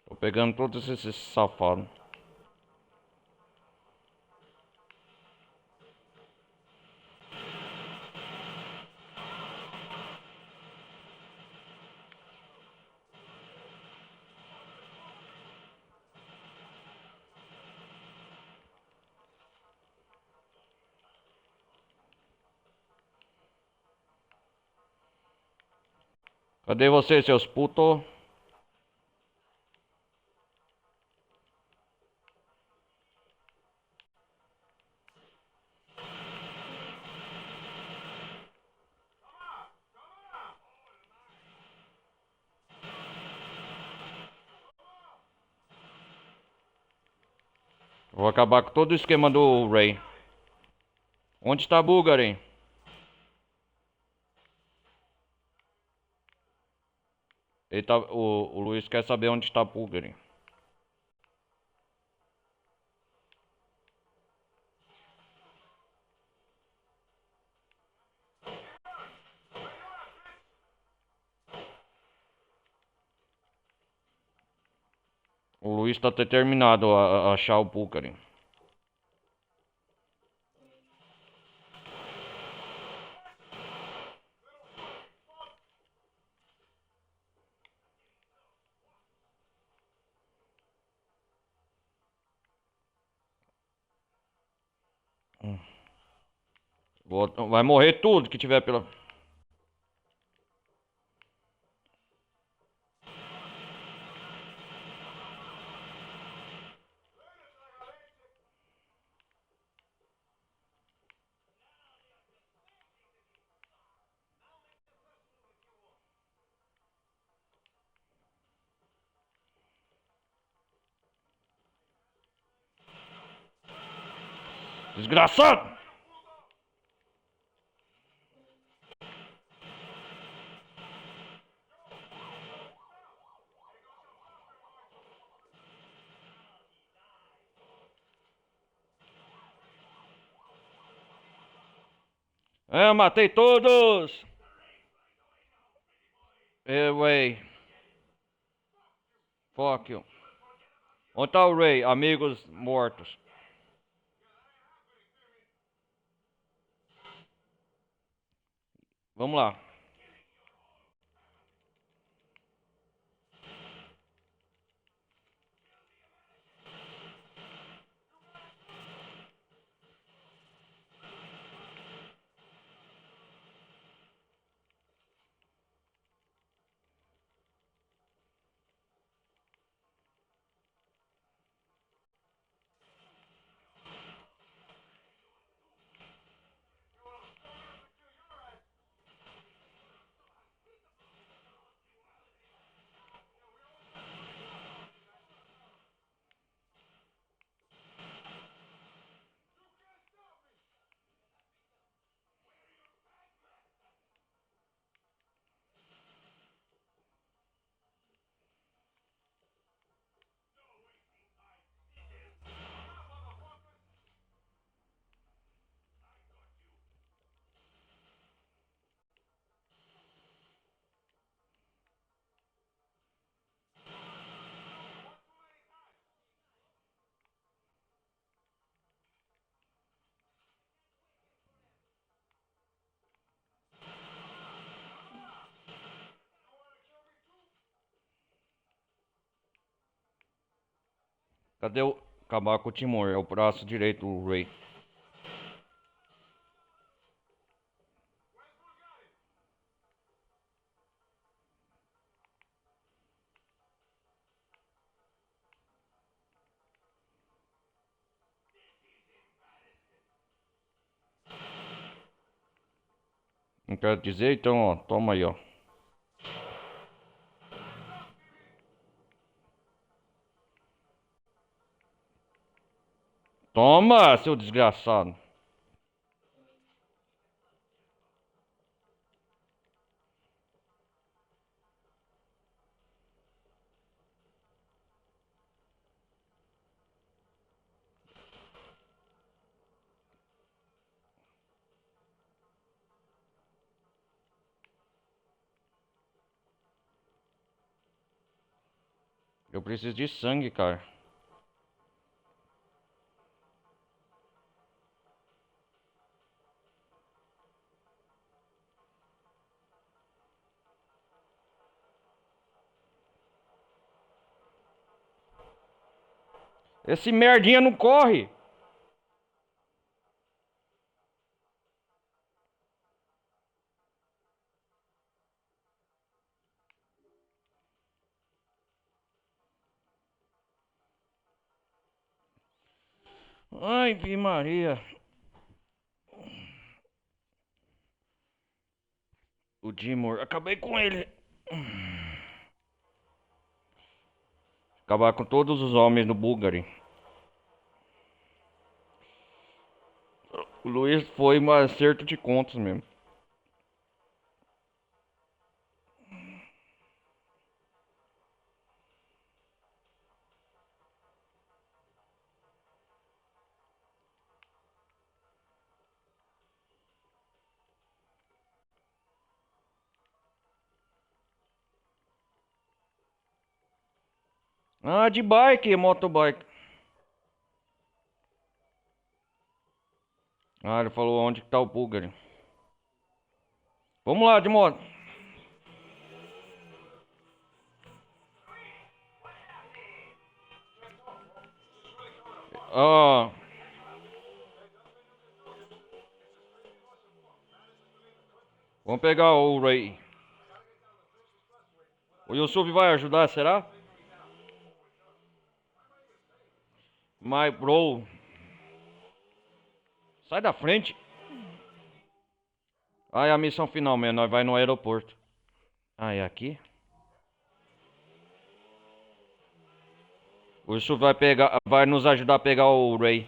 Tô pegando todos esses safados. Cadê vocês, seus putos? Vou acabar com todo o esquema do Ray. Onde está Bulgarin? O Luiz quer saber onde está Bulgarin. O Luiz está determinado a achar o Bulgarin. Vai morrer tudo que tiver pela... Desgraçado! É, matei todos! Ray. Fuck you. Onde tá o Ray? Amigos mortos. Vamos lá. Cadê o... Acabar com o Timor, é o braço direito do Ray. Não quero dizer, então, ó, toma aí, ó. Toma, seu desgraçado. Eu preciso de sangue, cara. Esse merdinha não corre. Ai, vi Maria. O Dimor, acabei com ele. Acabar com todos os homens do Bulgari. O Luiz foi um acerto de contas mesmo. Ah, de bike, motobike. Ah, ele falou onde que tá o Bulgari. Vamos lá, de moto. Ah, vamos pegar o Ray. O Yusuf vai ajudar, será? My bro. Sai da frente. Ah, é a missão final mesmo. Nós vai no aeroporto. Ah, é aqui? O Yusuf vai pegar, vai nos ajudar a pegar o Ray.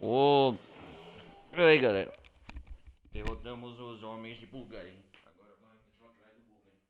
Ô, peraí, galera. Derrotamos os homens de Bulgária. Agora vamos atrás do Bulgária.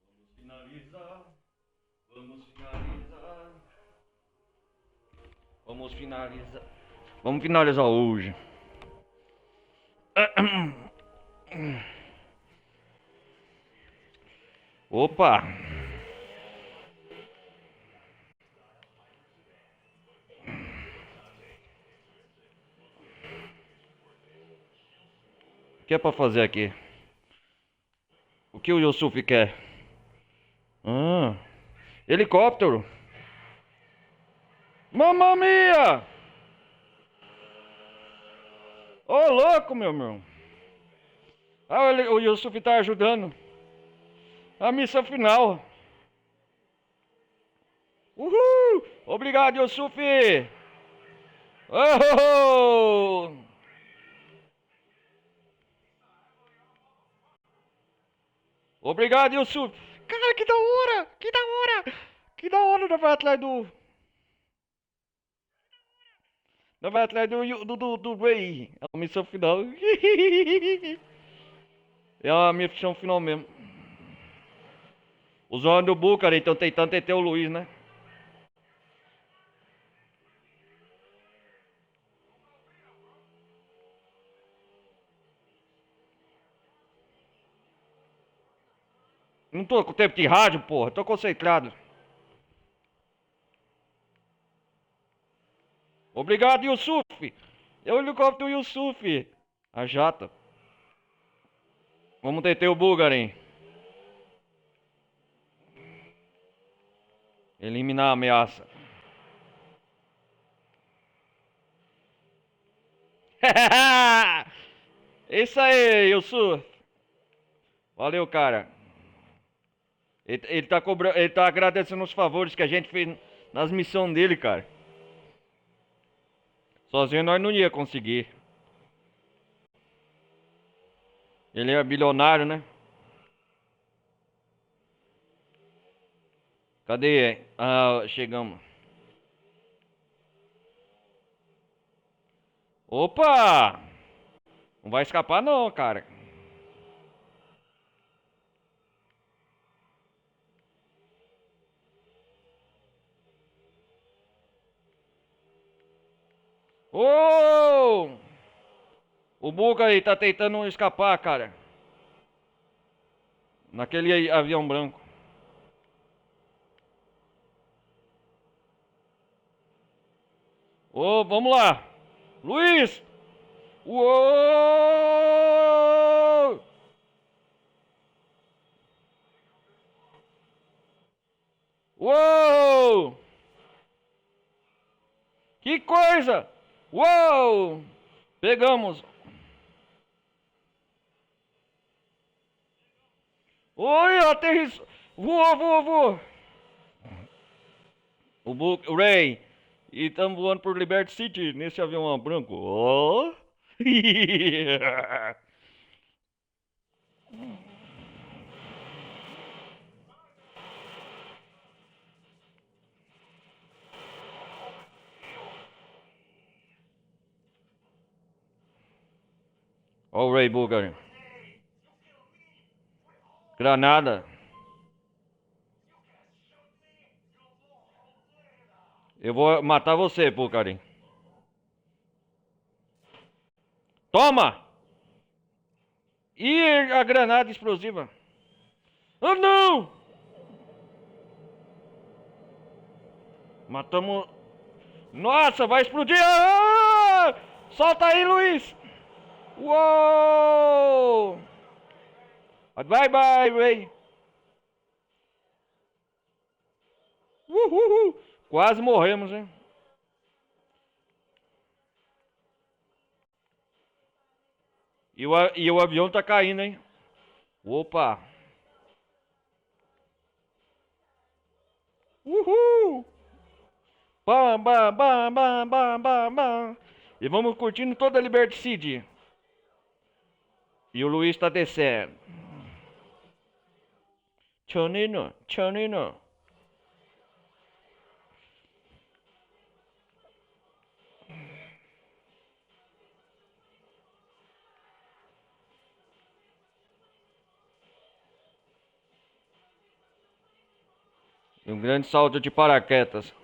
Vamos finalizar. Vamos finalizar. Vamos finalizar. Vamos finalizar hoje. Opa! O que é pra fazer aqui? O que o Yusuf quer? Ah, helicóptero. Mamma mia! Ô, louco, meu irmão. Ah, o Yusuf tá ajudando. A missão final. Uhul! Obrigado, Yusuf! Oh! Obrigado, Yusuf. Cara, que da hora! Que da hora! Que da hora, nós vai atrás do. Nós vai atrás do Ray. É a missão final. É a missão final mesmo. Os homens do Bucara estão tentando deter o Luiz, né? Não tô com tempo de rádio, porra. Tô concentrado. Obrigado, Yusuf. É o helicóptero Yusuf. A jata. Vamos deter o Bulgarin. Eliminar a ameaça. Isso aí, Yusuf. Valeu, cara. Ele tá cobrando, ele tá agradecendo os favores que a gente fez nas missões dele, cara. Sozinho nós não ia conseguir. Ele é bilionário, né? Cadê? Ah, chegamos. Opa! Não vai escapar não, cara. Ô! O Buga aí tá tentando escapar, cara. Naquele avião branco. Ô, vamos lá. Luiz! Uou! Uou! Que coisa! Uou! Pegamos. Oi, aterrissou. Voou, voou, voou. O Ray. E estamos voando por Liberty City nesse avião branco. Oh. Ó o Ray Bulgari. Granada. Eu vou matar você, Bulgari. Toma! E a granada explosiva. Oh, não! Matamos. Nossa, vai explodir! Ah! Solta aí, Luiz! Uou! Bye bye, Ray. Uhul. Quase morremos, hein? E o avião tá caindo, hein? Opa! Uhul! Bam, bam, bam, bam, bam, bam, bam. E vamos curtindo toda a Liberty City. E o Luiz tá descendo. Tchonino, tchonino. E um grande salto de paraquedas.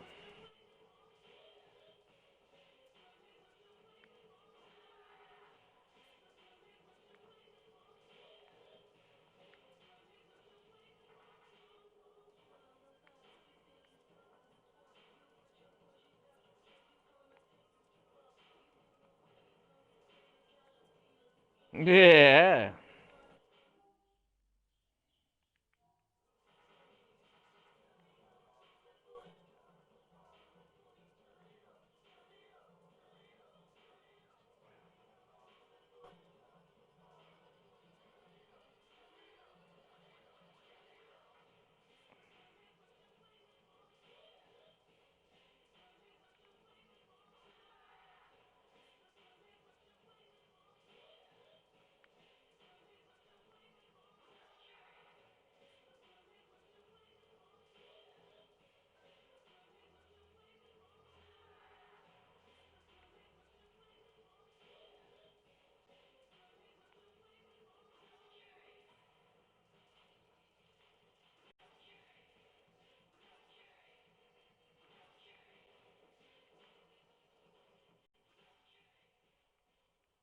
É.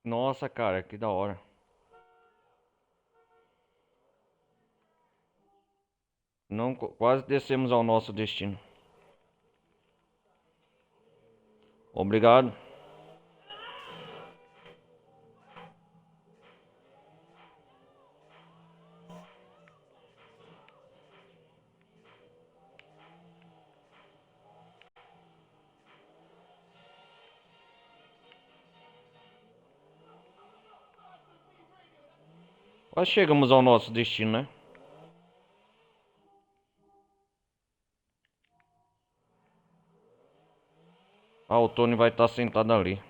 Nossa, cara, que da hora. Não, quase descemos ao nosso destino. Obrigado. Quase chegamos ao nosso destino, né? Ah, o Tony vai estar sentado ali.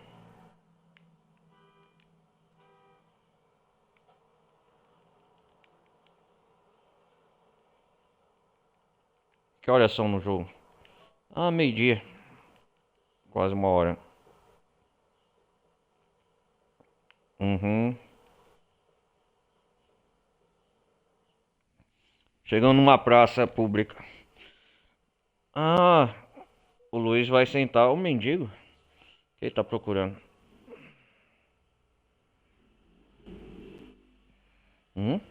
Que horas são no jogo? Ah, meio-dia. Quase uma hora. Uhum. Chegando numa praça pública. Ah, o Luiz vai sentar o mendigo. O que ele tá procurando? Hum?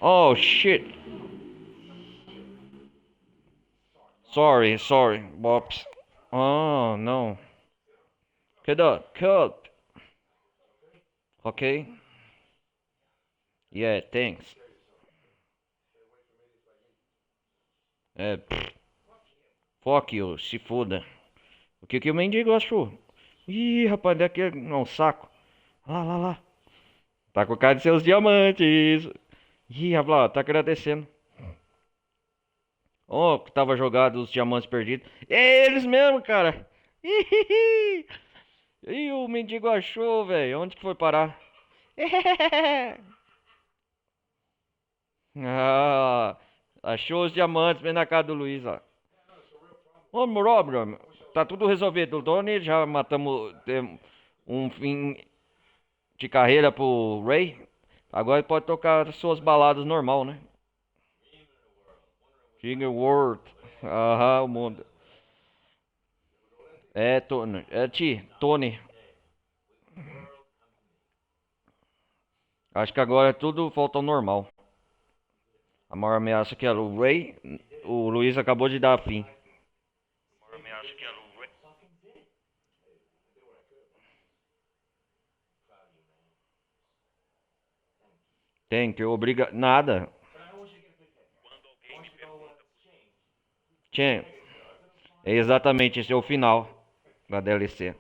Oh, shit. Sorry, Bops. Oh, no. Cut. Okay? Yeah, thanks. É, fuck you, se foda. O que que o mendigo achou? Ih, rapaz, daqui não, saco. Lá. Tá com cara de seus diamantes. Ih, rapaz, tá agradecendo. Oh, que tava jogado os diamantes perdidos. É eles mesmo, cara. Ih, ih, o mendigo achou, velho. Onde que foi parar? Ah, achou os diamantes bem na casa do Luiz, ó. Ô, Robert, tá tudo resolvido. Tony, já matamos um fim de carreira pro Ray. Agora ele pode tocar suas baladas normal, né? King World. Aham, o mundo. É, Tony. Tony. Acho que agora é tudo volta ao normal. A maior ameaça que era o Ray, o Luiz acabou de dar fim. Tem que obriga nada. Tinha. É exatamente esse é o final da DLC.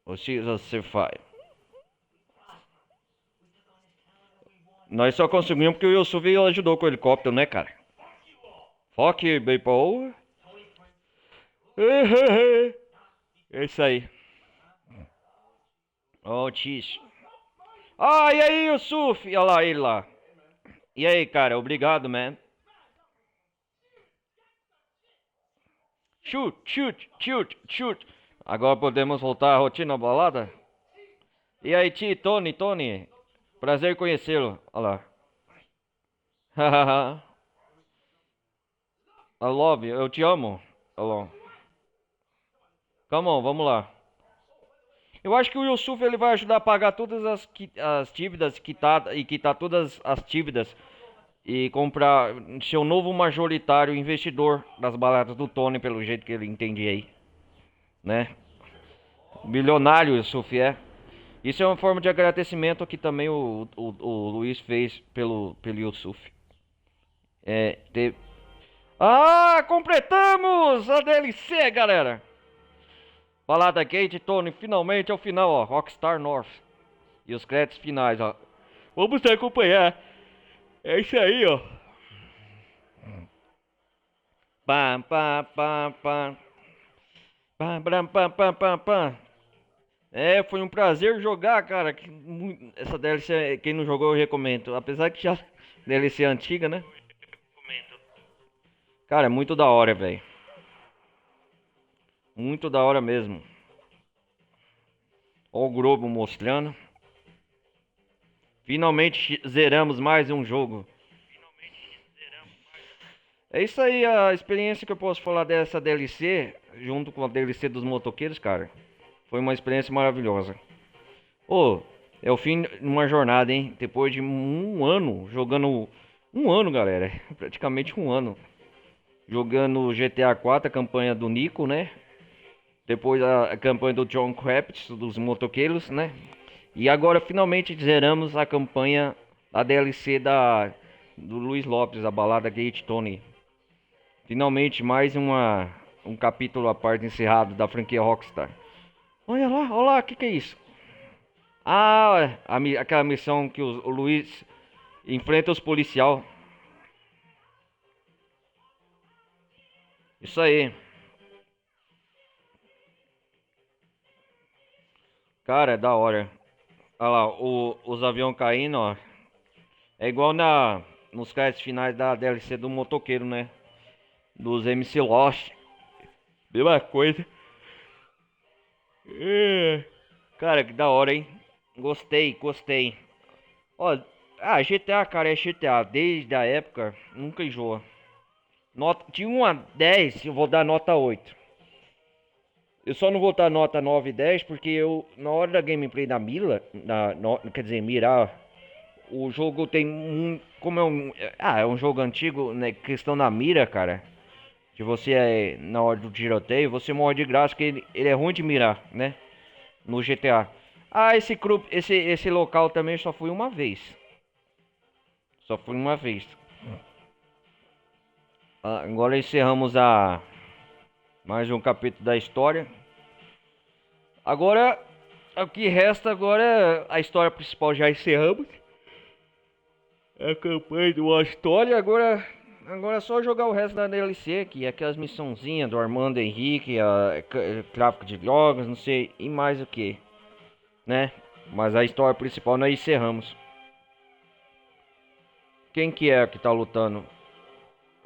O Season C5. Nós só conseguimos porque o Yusuf ajudou com o helicóptero, né, cara? Fuck you, people. É isso aí. Oh, Tish. Ah, e aí, Yusuf? Olha lá, ele lá. E aí, cara, obrigado, man. Shoot. Agora podemos voltar à rotina balada? E aí, Tony. Prazer em conhecê-lo. Olha lá. I love you. Eu te amo. Olha lá. Come on, vamos lá. Eu acho que o Yusuf ele vai ajudar a pagar todas as dívidas e quitar todas as dívidas e comprar seu novo majoritário investidor das baladas do Tony, pelo jeito que ele entende aí, né? Bilionário Yusuf é. Isso é uma forma de agradecimento que também o Luiz fez pelo Yusuf. É, Ah, completamos a DLC, galera! Balada Gate, Tony, finalmente é o final, ó. Rockstar North. E os créditos finais, ó. Vamos te acompanhar. É isso aí, ó. Pam, pam, pam, pam. Pam, pam, pam, pam, pam, pam. É, foi um prazer jogar, cara. Essa DLC, quem não jogou, eu recomendo. Apesar que já DLC antiga, né? Cara, é muito da hora, velho. Muito da hora mesmo. Ó o Globo mostrando. Finalmente zeramos mais um jogo. É isso aí, a experiência que eu posso falar dessa DLC, junto com a DLC dos motoqueiros, cara. Foi uma experiência maravilhosa. Ô, é o fim de uma jornada, hein? Depois de um ano jogando. Um ano, galera. Praticamente um ano. Jogando GTA 4, a campanha do Nico, né? Depois a campanha do John Kravitz, dos motoqueiros, né? E agora finalmente zeramos a campanha, a DLC do Luiz Lopes, a balada Gate Tony. Finalmente mais um capítulo à parte encerrado da franquia Rockstar. Olha lá, o que é isso? Ah, aquela missão que o Luiz enfrenta os policial. Isso aí. Cara, é da hora. Olha lá, os aviões caindo, ó. É igual nos créditos finais da DLC do motoqueiro, né? Dos MC Lost. Mesma coisa. Cara, que da hora, hein? Gostei. Ó, GTA, cara, é GTA. Desde a época, nunca enjoa. De 1 a 10, eu vou dar nota 8. Eu só não vou dar nota 9 e 10 porque na hora da gameplay da Mila, quer dizer, mirar, o jogo tem como é um jogo antigo, né, questão da mira, cara. Se você na hora do tiroteio, você morre de graça, que ele é ruim de mirar, né? No GTA. Ah, esse local também só fui uma vez. Só fui uma vez. Agora encerramos mais um capítulo da história. Agora, o que resta agora é a história principal, já encerramos. A campanha de uma história. Agora é só jogar o resto da DLC aqui. Aquelas missãozinhas do Armando Henrique, tráfico de drogas, não sei, e mais o que, né? Mas a história principal nós encerramos. Quem que é que tá lutando?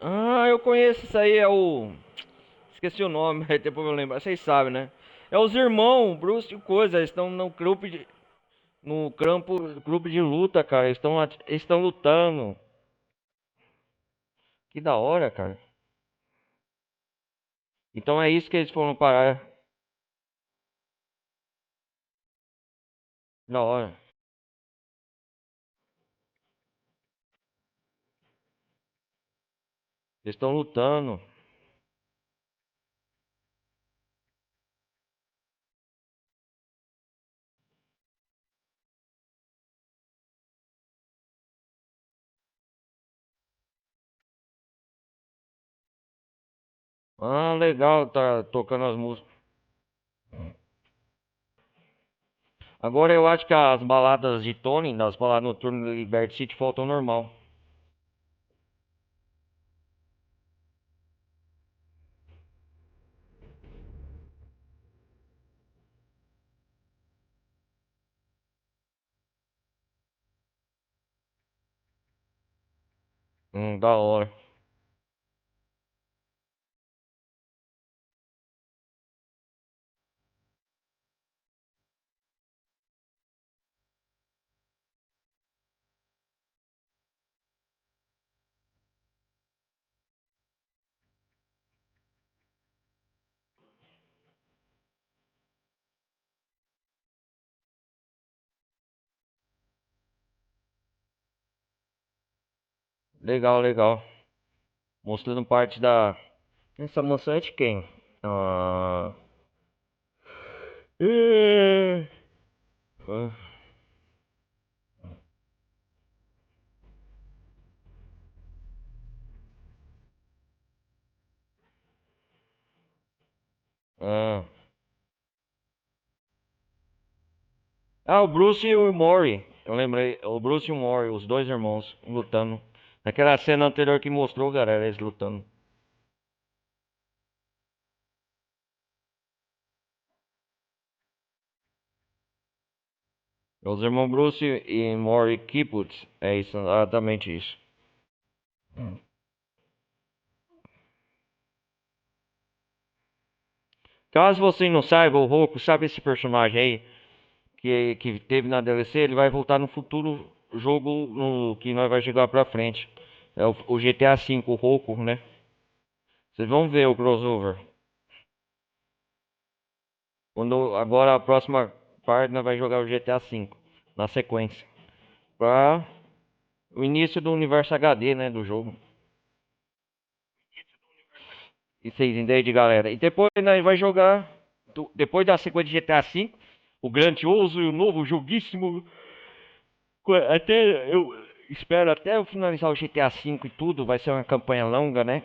Ah, eu conheço isso aí, é o... Esqueci o nome, depois eu lembro. Vocês sabem, né? É os irmãos, Bruce e coisa, eles estão grupo de luta, cara. Eles estão lutando. Que da hora, cara. Então é isso que eles foram parar. Da hora. Eles estão lutando. Ah, legal, tá tocando as músicas. Agora eu acho que as baladas de Tony, das baladas noturnas do Liberty City, faltam normal. Da hora. Legal. Mostrando parte da. Essa mansão é de quem? Ah. É. Ah. Ah, o Bruce e o Mori. Eu lembrei. O Bruce e o Mori, os dois irmãos, lutando. Naquela cena anterior que mostrou, galera, eles lutando. Os irmãos Bruce e Mori Kibutz. É isso, exatamente isso. Caso você não saiba, o Roku, sabe esse personagem aí que teve na DLC? Ele vai voltar no futuro jogo que nós vai jogar pra frente. É o GTA V, o Roku, né? Vocês vão ver o crossover. Quando agora a próxima parte nós vai jogar o GTA V na sequência. Pra o início do universo HD, né, do jogo. E vocês entendem, galera? E depois nós vai jogar depois da sequência de GTA V, o grandioso e o novo joguíssimo. Até eu espero até eu finalizar o GTA V e tudo, vai ser uma campanha longa, né?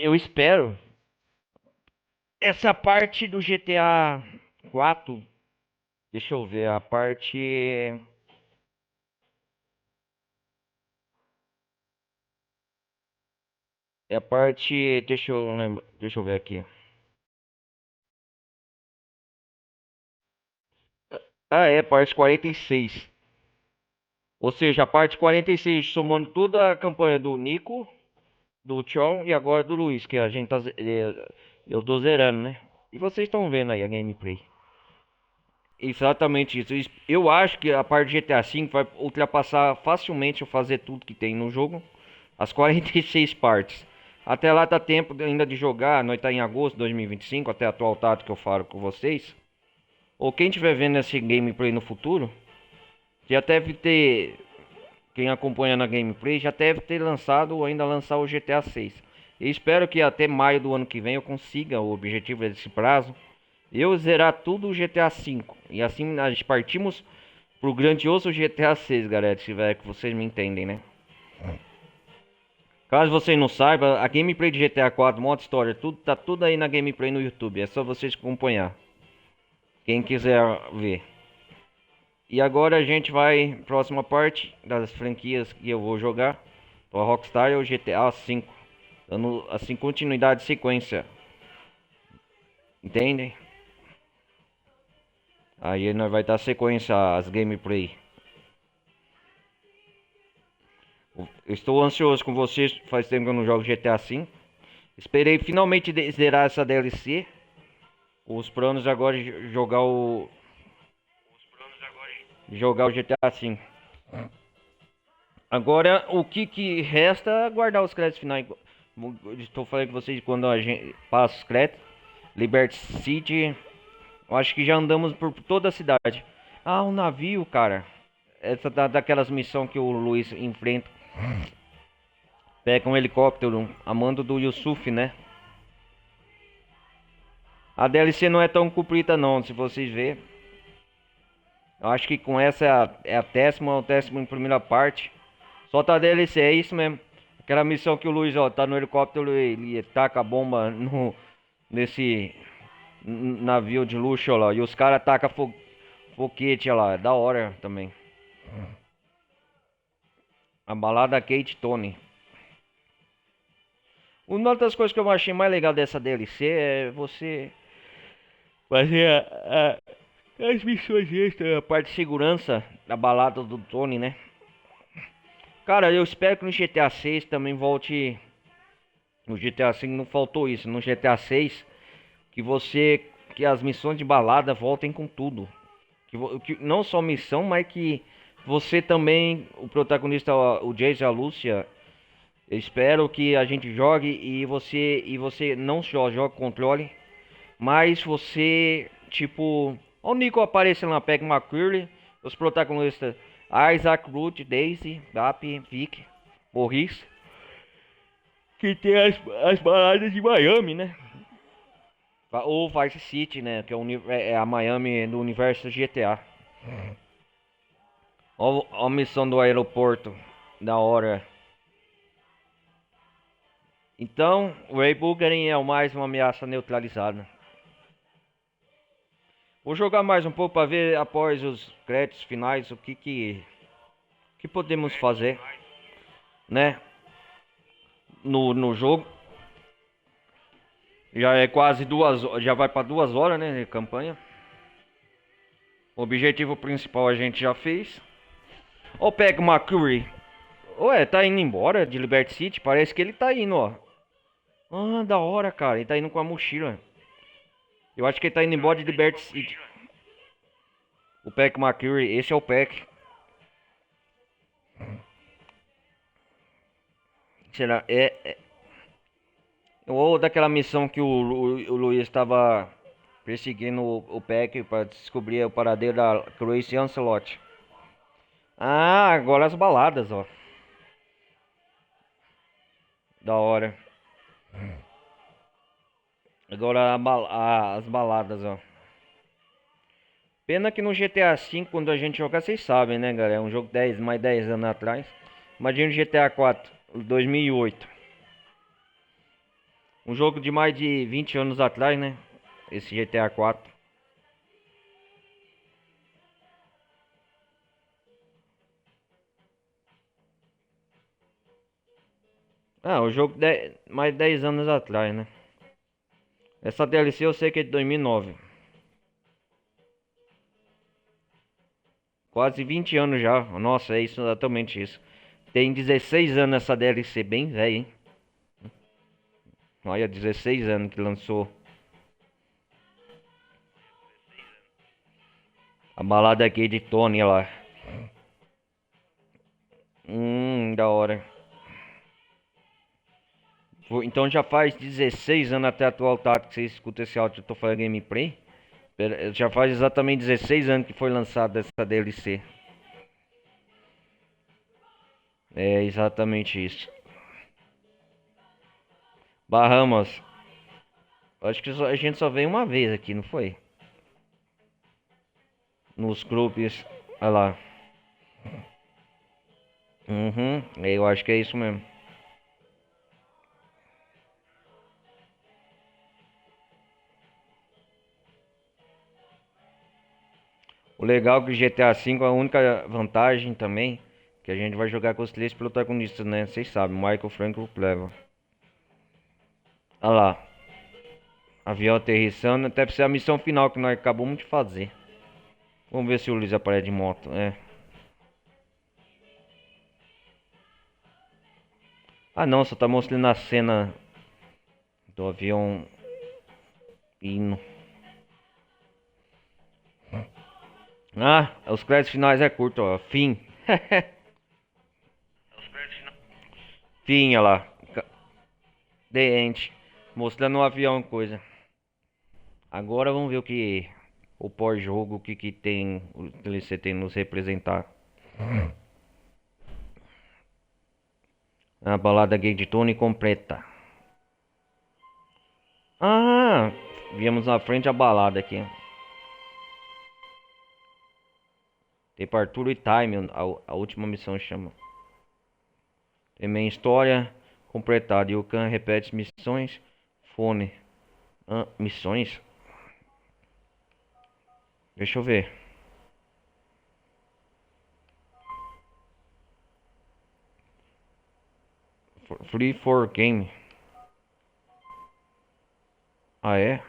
Eu espero. Essa parte do GTA 4, deixa eu ver, a parte. É a parte. Deixa eu ver aqui. Ah, é, parte 46. Ou seja, a parte 46 somando toda a campanha do Nico, do Tchon e agora do Luiz, que a gente tá. Eu tô zerando, né? E vocês estão vendo aí a gameplay. Exatamente isso. Eu acho que a parte de GTA V vai ultrapassar facilmente eu fazer tudo que tem no jogo. As 46 partes. Até lá dá tempo ainda de jogar. Nós tá em agosto de 2025, até a atual data que eu falo com vocês. Ou quem estiver vendo esse gameplay no futuro, já deve ter. Quem acompanha na gameplay já deve ter lançado ou ainda lançar o GTA 6. Eu espero que até maio do ano que vem eu consiga o objetivo desse prazo. Eu zerar tudo o GTA 5. E assim nós partimos pro grandioso GTA 6, galera. Se tiver que vocês me entendem, né? Caso você não saiba, a gameplay de GTA 4, modo história, tudo tá tudo aí na gameplay no YouTube. É só vocês acompanhar. Quem quiser ver. E agora a gente vai próxima parte das franquias que eu vou jogar. A Rockstar é o GTA 5, dando assim continuidade e sequência. Entendem? Aí nós vai dar sequência às gameplay. Estou ansioso com vocês, faz tempo que eu não jogo GTA V. Esperei finalmente zerar essa DLC. Os planos agora é jogar o GTA V. Agora o que resta é aguardar os créditos finais. Estou falando com vocês quando a gente passa os créditos. Liberty City. Eu acho que já andamos por toda a cidade. Ah, um navio, cara. Essa daquelas missões que o Luiz enfrenta. Pega um helicóptero a mando do Yusuf, né? A DLC não é tão comprida não, se vocês verem. Eu acho que com essa é a décima ou décima primeira parte. Só tá a DLC, é isso mesmo. Aquela missão que o Luiz, ó, tá no helicóptero e ele taca a bomba nesse navio de luxo, ó lá. E os caras tacam foguete, ó lá. É da hora também. A balada Kate Tony. Uma das coisas que eu achei mais legal dessa DLC é você fazer as missões extras, a parte de segurança da balada do Tony, né? Cara, eu espero que no GTA 6 também volte. No GTA 5 não faltou isso. No GTA 6 que você. Que as missões de balada voltem com tudo. Que não só missão, mas que você também. O protagonista, o Jace e a Lúcia. Eu espero que a gente jogue e você não só joga controle. Mas você. Tipo. O Nico aparecendo lá, pega McCurry. Os protagonistas. Isaac, Ruth, Daisy, Gap, Vic, Morris. Que tem as baladas de Miami, né? Ou Vice City, né? Que é a Miami do universo GTA. Ó, a missão do aeroporto. Da hora. Então, o Ray Bulgarin é o mais uma ameaça neutralizada. Vou jogar mais um pouco para ver após os créditos finais o que podemos fazer, né? No jogo. Já é quase já vai para 2 horas, né, de campanha. O objetivo principal a gente já fez. Ó, pega o McCurry. Ué, tá indo embora de Liberty City? Parece que ele tá indo, ó. Ah, da hora, cara. Ele tá indo com a mochila. Eu acho que ele tá indo embora de Liberty City. O Pack McCurry, esse é o Pack. Será? Ou daquela missão que o Luiz estava perseguindo o Peck para descobrir o paradeiro da Grace Ancelotti. Ah, agora as baladas, ó. Da hora. Agora as baladas, ó. Pena que no GTA V, quando a gente jogar, vocês sabem, né, galera? É um jogo mais 10 anos atrás. Imagina o GTA 4, 2008. Um jogo de mais de 20 anos atrás, né? Esse GTA 4. Ah, o jogo mais 10 anos atrás, né? Essa DLC eu sei que é de 2009. Quase 20 anos já. Nossa, é isso, exatamente isso. Tem 16 anos essa DLC, bem velha, hein? Olha, 16 anos que lançou. A balada aqui de Tony lá. Da hora. Então já faz 16 anos até a atual data que você escuta esse áudio, eu tô falando gameplay. Já faz exatamente 16 anos que foi lançada essa DLC. É exatamente isso. Bahamas. Acho que a gente só veio uma vez aqui, não foi? Nos grupos. Olha lá. Uhum. Eu acho que é isso mesmo. O legal é que o GTA V, a única vantagem também, que a gente vai jogar com os três protagonistas, né? Vocês sabem, Michael, Frank e o Clever. Olha lá. Avião aterrissando, deve ser a missão final que nós acabamos de fazer. Vamos ver se o Luiz aparece de moto. É. Ah não, só tá mostrando a cena do avião indo. Ah, os créditos finais é curto, ó. Fim. Fim, olha lá. The End. Mostrando o avião coisa. Agora vamos ver o que o pós-jogo, o que tem, o DLC tem nos representar. A balada gay de Tony completa. Ah, viemos na frente a balada aqui. Tem para Arthur e Time, a última missão chama. Também história completada. E o Khan repete missões. Fone. Ah, missões? Deixa eu ver. Free for game. Ah, é?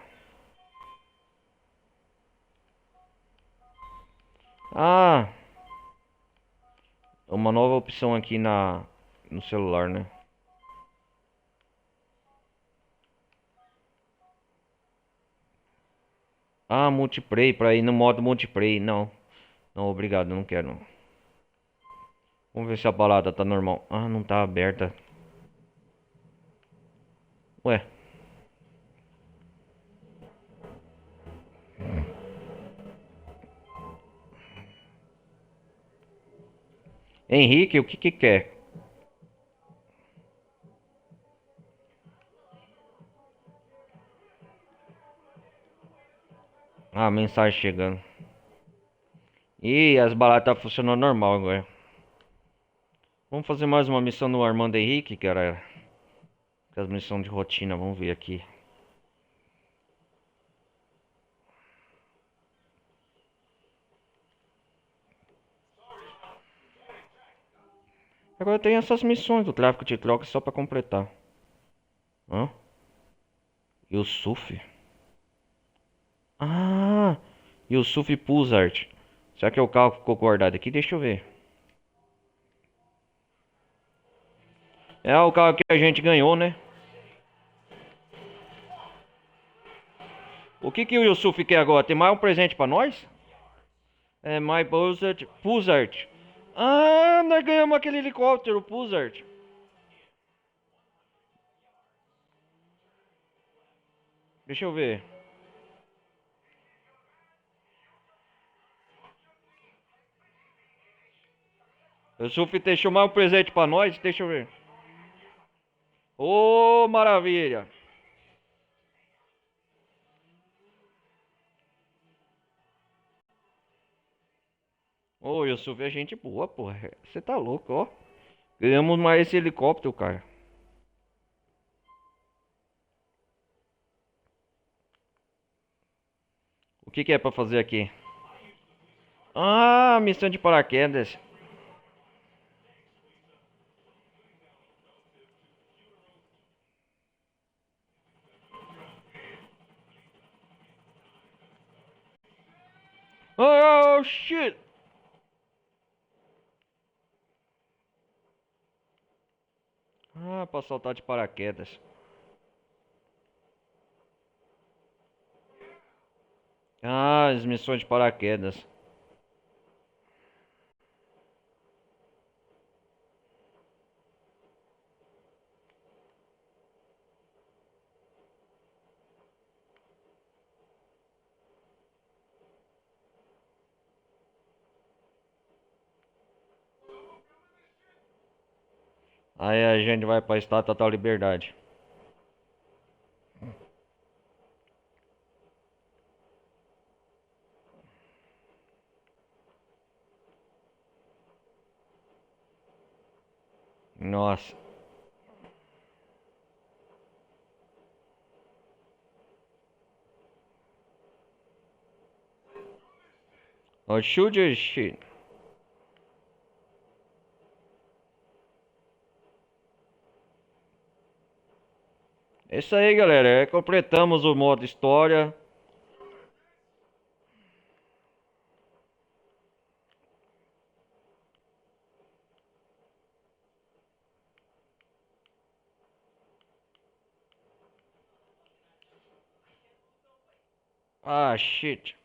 Ah, uma nova opção aqui no celular, né? Ah, multiplayer, pra ir no modo multiplayer. Não, não, obrigado, não quero. Não. Vamos ver se a balada tá normal. Ah, não tá aberta. Ué. Henrique, o que que quer? Ah, mensagem chegando. Ih, as baladas tá funcionando normal agora. Vamos fazer mais uma missão no Armando Henrique, cara. As missões de rotina, vamos ver aqui. Agora tem essas missões do tráfico de troca só pra completar. Hã? Yusuf? Ah, Yusuf Puzart. Será que é o carro que ficou guardado aqui? Deixa eu ver. É o carro que a gente ganhou, né? O que que o Yusuf quer agora? Tem mais um presente pra nós? É, My Puzart. Puzart. Ah, nós ganhamos aquele helicóptero, Puzart. Deixa eu ver. O Sufi deixou mais um presente pra nós. Deixa eu ver. Ô, maravilha. Ô, Yusuf é gente boa, porra. Você tá louco, ó. Ganhamos mais esse helicóptero, cara. O que que é pra fazer aqui? Ah, missão de paraquedas. Oh, shit. Ah, pra saltar de paraquedas. Ah, as missões de paraquedas. Aí a gente vai pra Estátua da Liberdade. Nossa. Oh, shoot your shit. É isso aí, galera. Completamos o modo história. Ah, shit.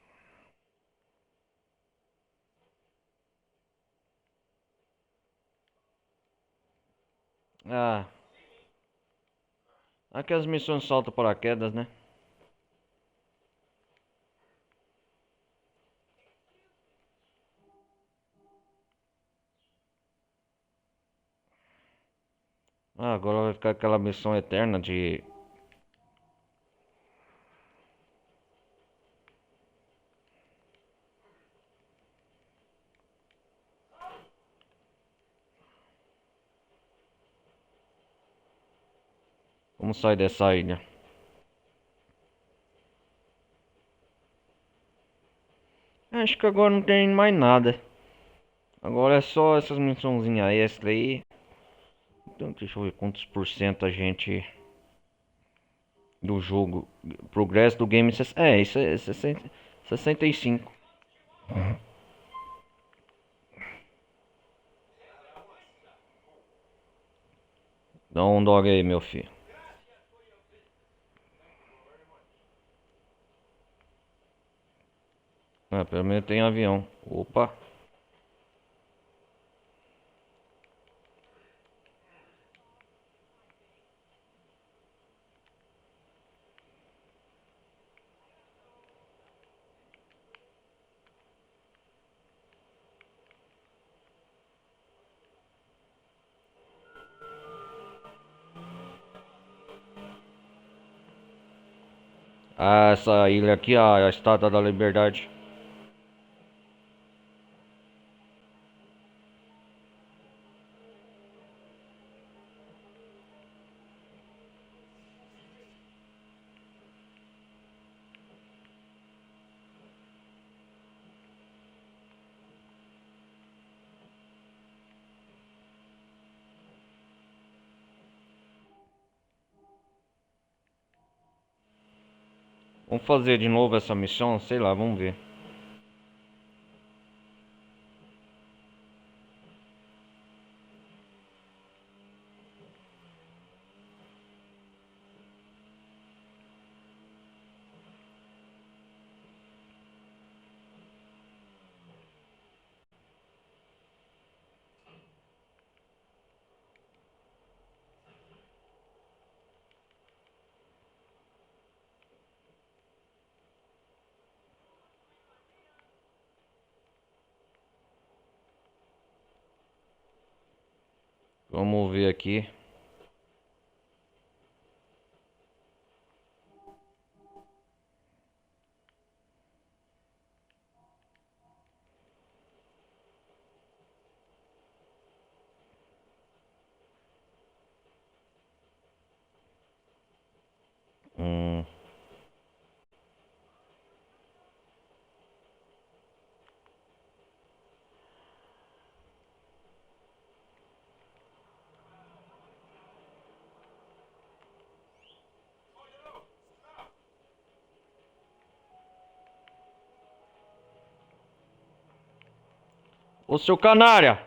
Ah, aqui as missões salto paraquedas, né? Ah, agora vai ficar aquela missão eterna de. Vamos sair dessa ilha. Acho que agora não tem mais nada. Agora é só essas missãozinhas extra aí. Então, deixa eu ver quantos por cento a gente. Do jogo. Progresso do game. É, isso é 65. Dá um dog aí, meu filho. Ah, pelo menos tem avião. Opa. Ah, essa ilha aqui, a Estátua da Liberdade. Vamos fazer de novo essa missão? Sei lá, vamos ver. Vamos ver aqui. Hum, Ô seu canária!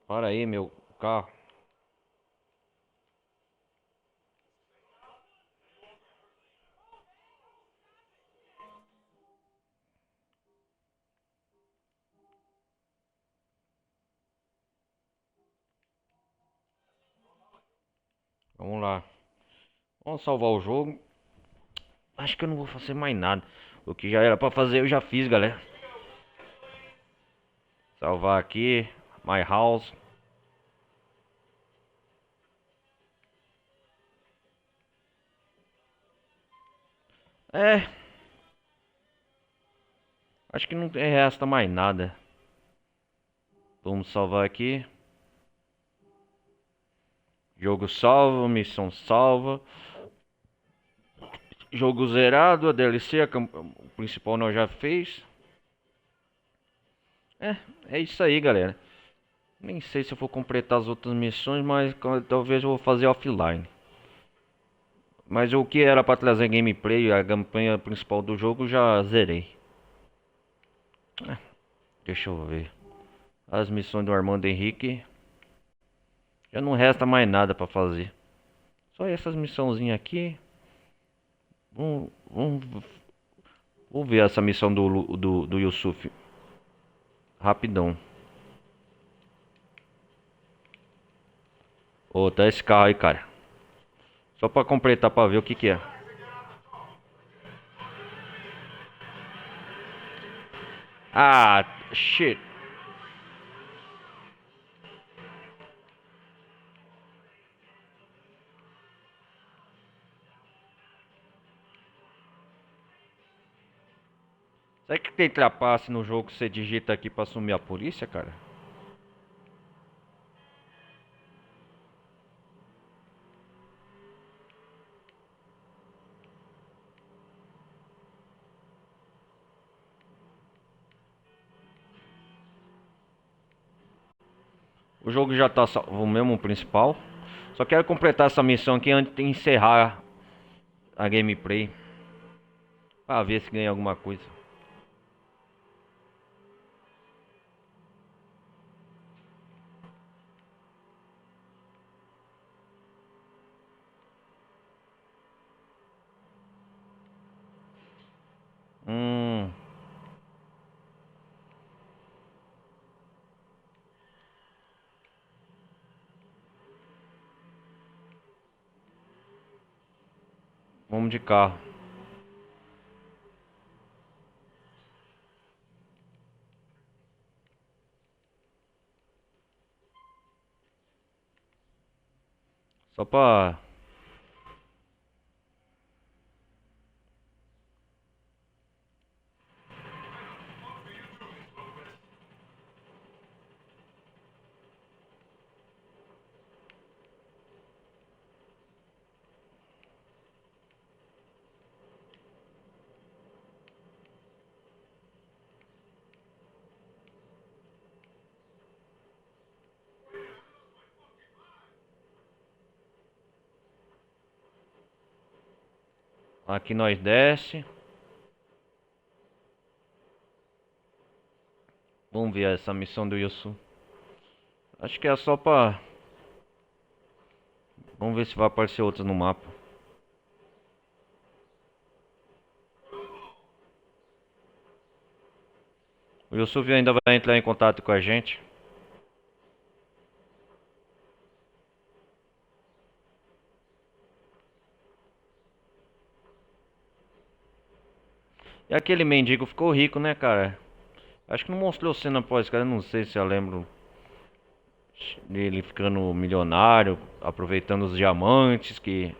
Para aí, meu carro. Vamos lá. Vamos salvar o jogo. Acho que eu não vou fazer mais nada. O que já era pra fazer eu já fiz, galera. Salvar aqui. My house. É. Acho que não resta mais nada. Vamos salvar aqui. Jogo salvo, missão salva. Jogo zerado, a DLC, o principal nós já fez. É isso aí, galera. Nem sei se eu vou completar as outras missões, mas talvez eu vou fazer offline. Mas o que era pra trazer gameplay, a campanha principal do jogo, já zerei. Deixa eu ver. As missões do Armando Henrique. Já não resta mais nada pra fazer. Só essas missãozinhas aqui. Vamos ver essa missão do Yusuf. Rapidão. Ô, tá esse carro aí, cara. Só pra completar pra ver o que que é. Ah, shit. Será que tem trapace no jogo que você digita aqui pra sumir a polícia, cara? O jogo já tá salvo mesmo, o principal. Só quero completar essa missão aqui antes de encerrar a gameplay. Pra ver se ganha alguma coisa. Hum, vamos de carro. Só pra... Aqui nós desce. Vamos ver essa missão do Yusu. Acho que é só pra... Vamos ver se vai aparecer outras no mapa. O Yusuf ainda vai entrar em contato com a gente. E aquele mendigo ficou rico, né, cara? Acho que não mostrou cena após, cara. Não sei se eu lembro dele ficando milionário, aproveitando os diamantes que.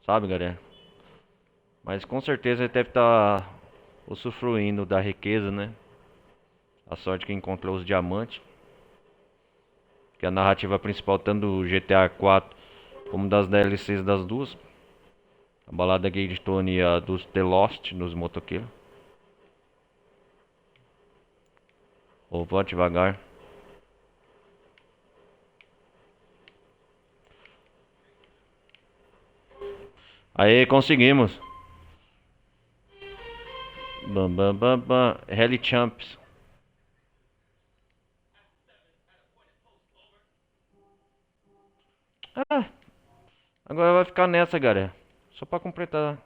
Sabe, galera? Mas com certeza ele deve estar usufruindo da riqueza, né? A sorte que encontrou os diamantes. Que a narrativa principal, tanto do GTA 4 como das DLCs das duas. A balada Gay de Tony e a dos The Lost, dos motoqueiros. Ou vou devagar. Aí conseguimos. Bam bam bam bam. Rally Champs. Ah, agora vai ficar nessa, galera. Só pra completar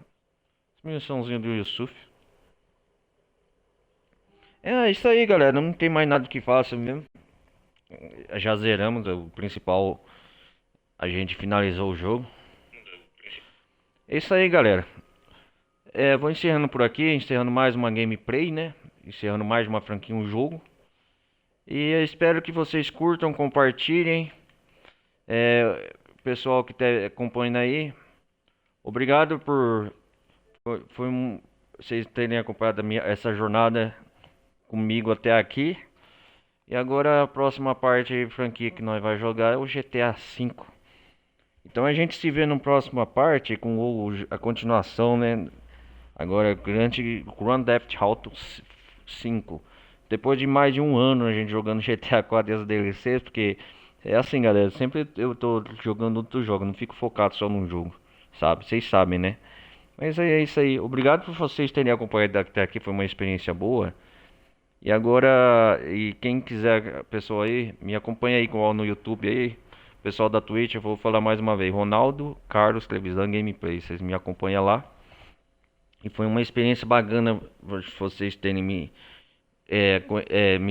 as missãozinhas do Yusuf. É isso aí, galera. Não tem mais nada que faça mesmo. Já zeramos o principal. A gente finalizou o jogo. É isso aí, galera. Vou encerrando por aqui, encerrando mais uma gameplay, né? Encerrando mais uma franquia, um jogo. E eu espero que vocês curtam, compartilhem. Pessoal que tá acompanhando aí, obrigado vocês terem acompanhado essa jornada comigo até aqui. E agora a próxima parte de franquia que nós vai jogar é o GTA V. Então a gente se vê na próxima parte com a continuação, né? Agora Grand Theft Auto 5. Depois de mais de um ano a gente jogando GTA 4 e as DLCs, porque é assim, galera, sempre eu tô jogando outro jogo, não fico focado só num jogo, sabe? Vocês sabem, né? Mas é isso aí. Obrigado por vocês terem acompanhado até aqui, foi uma experiência boa. E agora, quem quiser, pessoal aí, me acompanha aí no YouTube aí. Pessoal da Twitch, eu vou falar mais uma vez. Ronaldo Carlos Trevisan Gameplay. Vocês me acompanham lá. E foi uma experiência bacana vocês terem me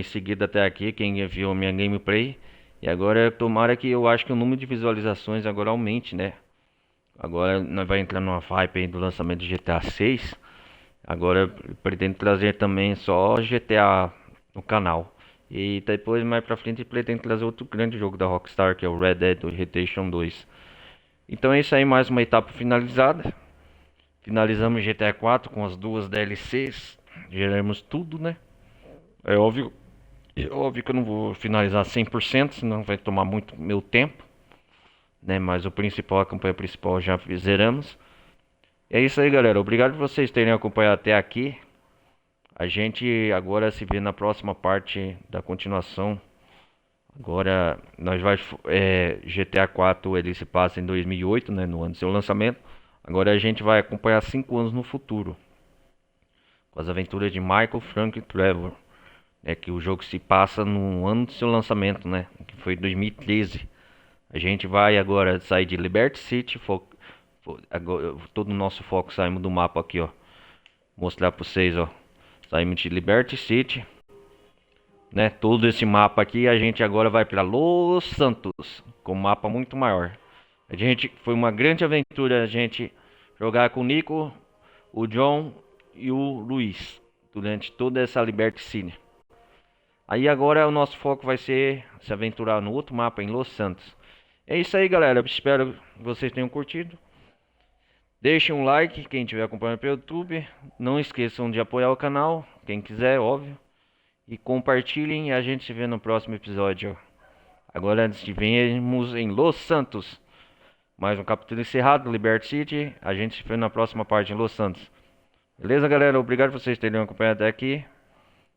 seguido até aqui. Quem viu a minha gameplay. E agora, tomara que eu acho que o número de visualizações agora aumente, né? Agora nós vai entrar numa vibe aí do lançamento do GTA 6. Agora eu pretendo trazer também só GTA no canal. E depois mais pra frente eu pretendo trazer outro grande jogo da Rockstar, que é o Red Dead Redemption 2. Então é isso aí, mais uma etapa finalizada. Finalizamos GTA 4 com as duas DLCs. Geramos tudo, né? É óbvio que eu não vou finalizar 100%, senão vai tomar muito meu tempo, né? Mas o principal, a campanha principal já zeramos. É isso aí, galera. Obrigado por vocês terem acompanhado até aqui. A gente agora se vê na próxima parte da continuação. Agora nós vai GTA 4 ele se passa em 2008, né, no ano do seu lançamento. Agora a gente vai acompanhar 5 anos no futuro, com as aventuras de Michael, Frank e Trevor. É que o jogo se passa no ano do seu lançamento, né, que foi 2013. A gente vai agora sair de Liberty City, agora, todo o nosso foco saímos do mapa aqui, ó. Mostrar para vocês, ó. Saímos de Liberty City, né? Todo esse mapa aqui, a gente agora vai para Los Santos, com um mapa muito maior. A gente foi uma grande aventura a gente jogar com o Nico, o John e o Luiz durante toda essa Liberty City. Aí agora o nosso foco vai ser se aventurar no outro mapa em Los Santos. É isso aí, galera. Espero que vocês tenham curtido. Deixem um like, quem estiver acompanhando pelo YouTube. Não esqueçam de apoiar o canal, quem quiser, óbvio. E compartilhem e a gente se vê no próximo episódio. Agora antes de vermos em Los Santos. Mais um capítulo encerrado, Liberty City. A gente se vê na próxima parte em Los Santos. Beleza, galera? Obrigado por vocês terem acompanhado até aqui.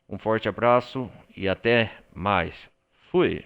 Um forte abraço e até mais. Fui!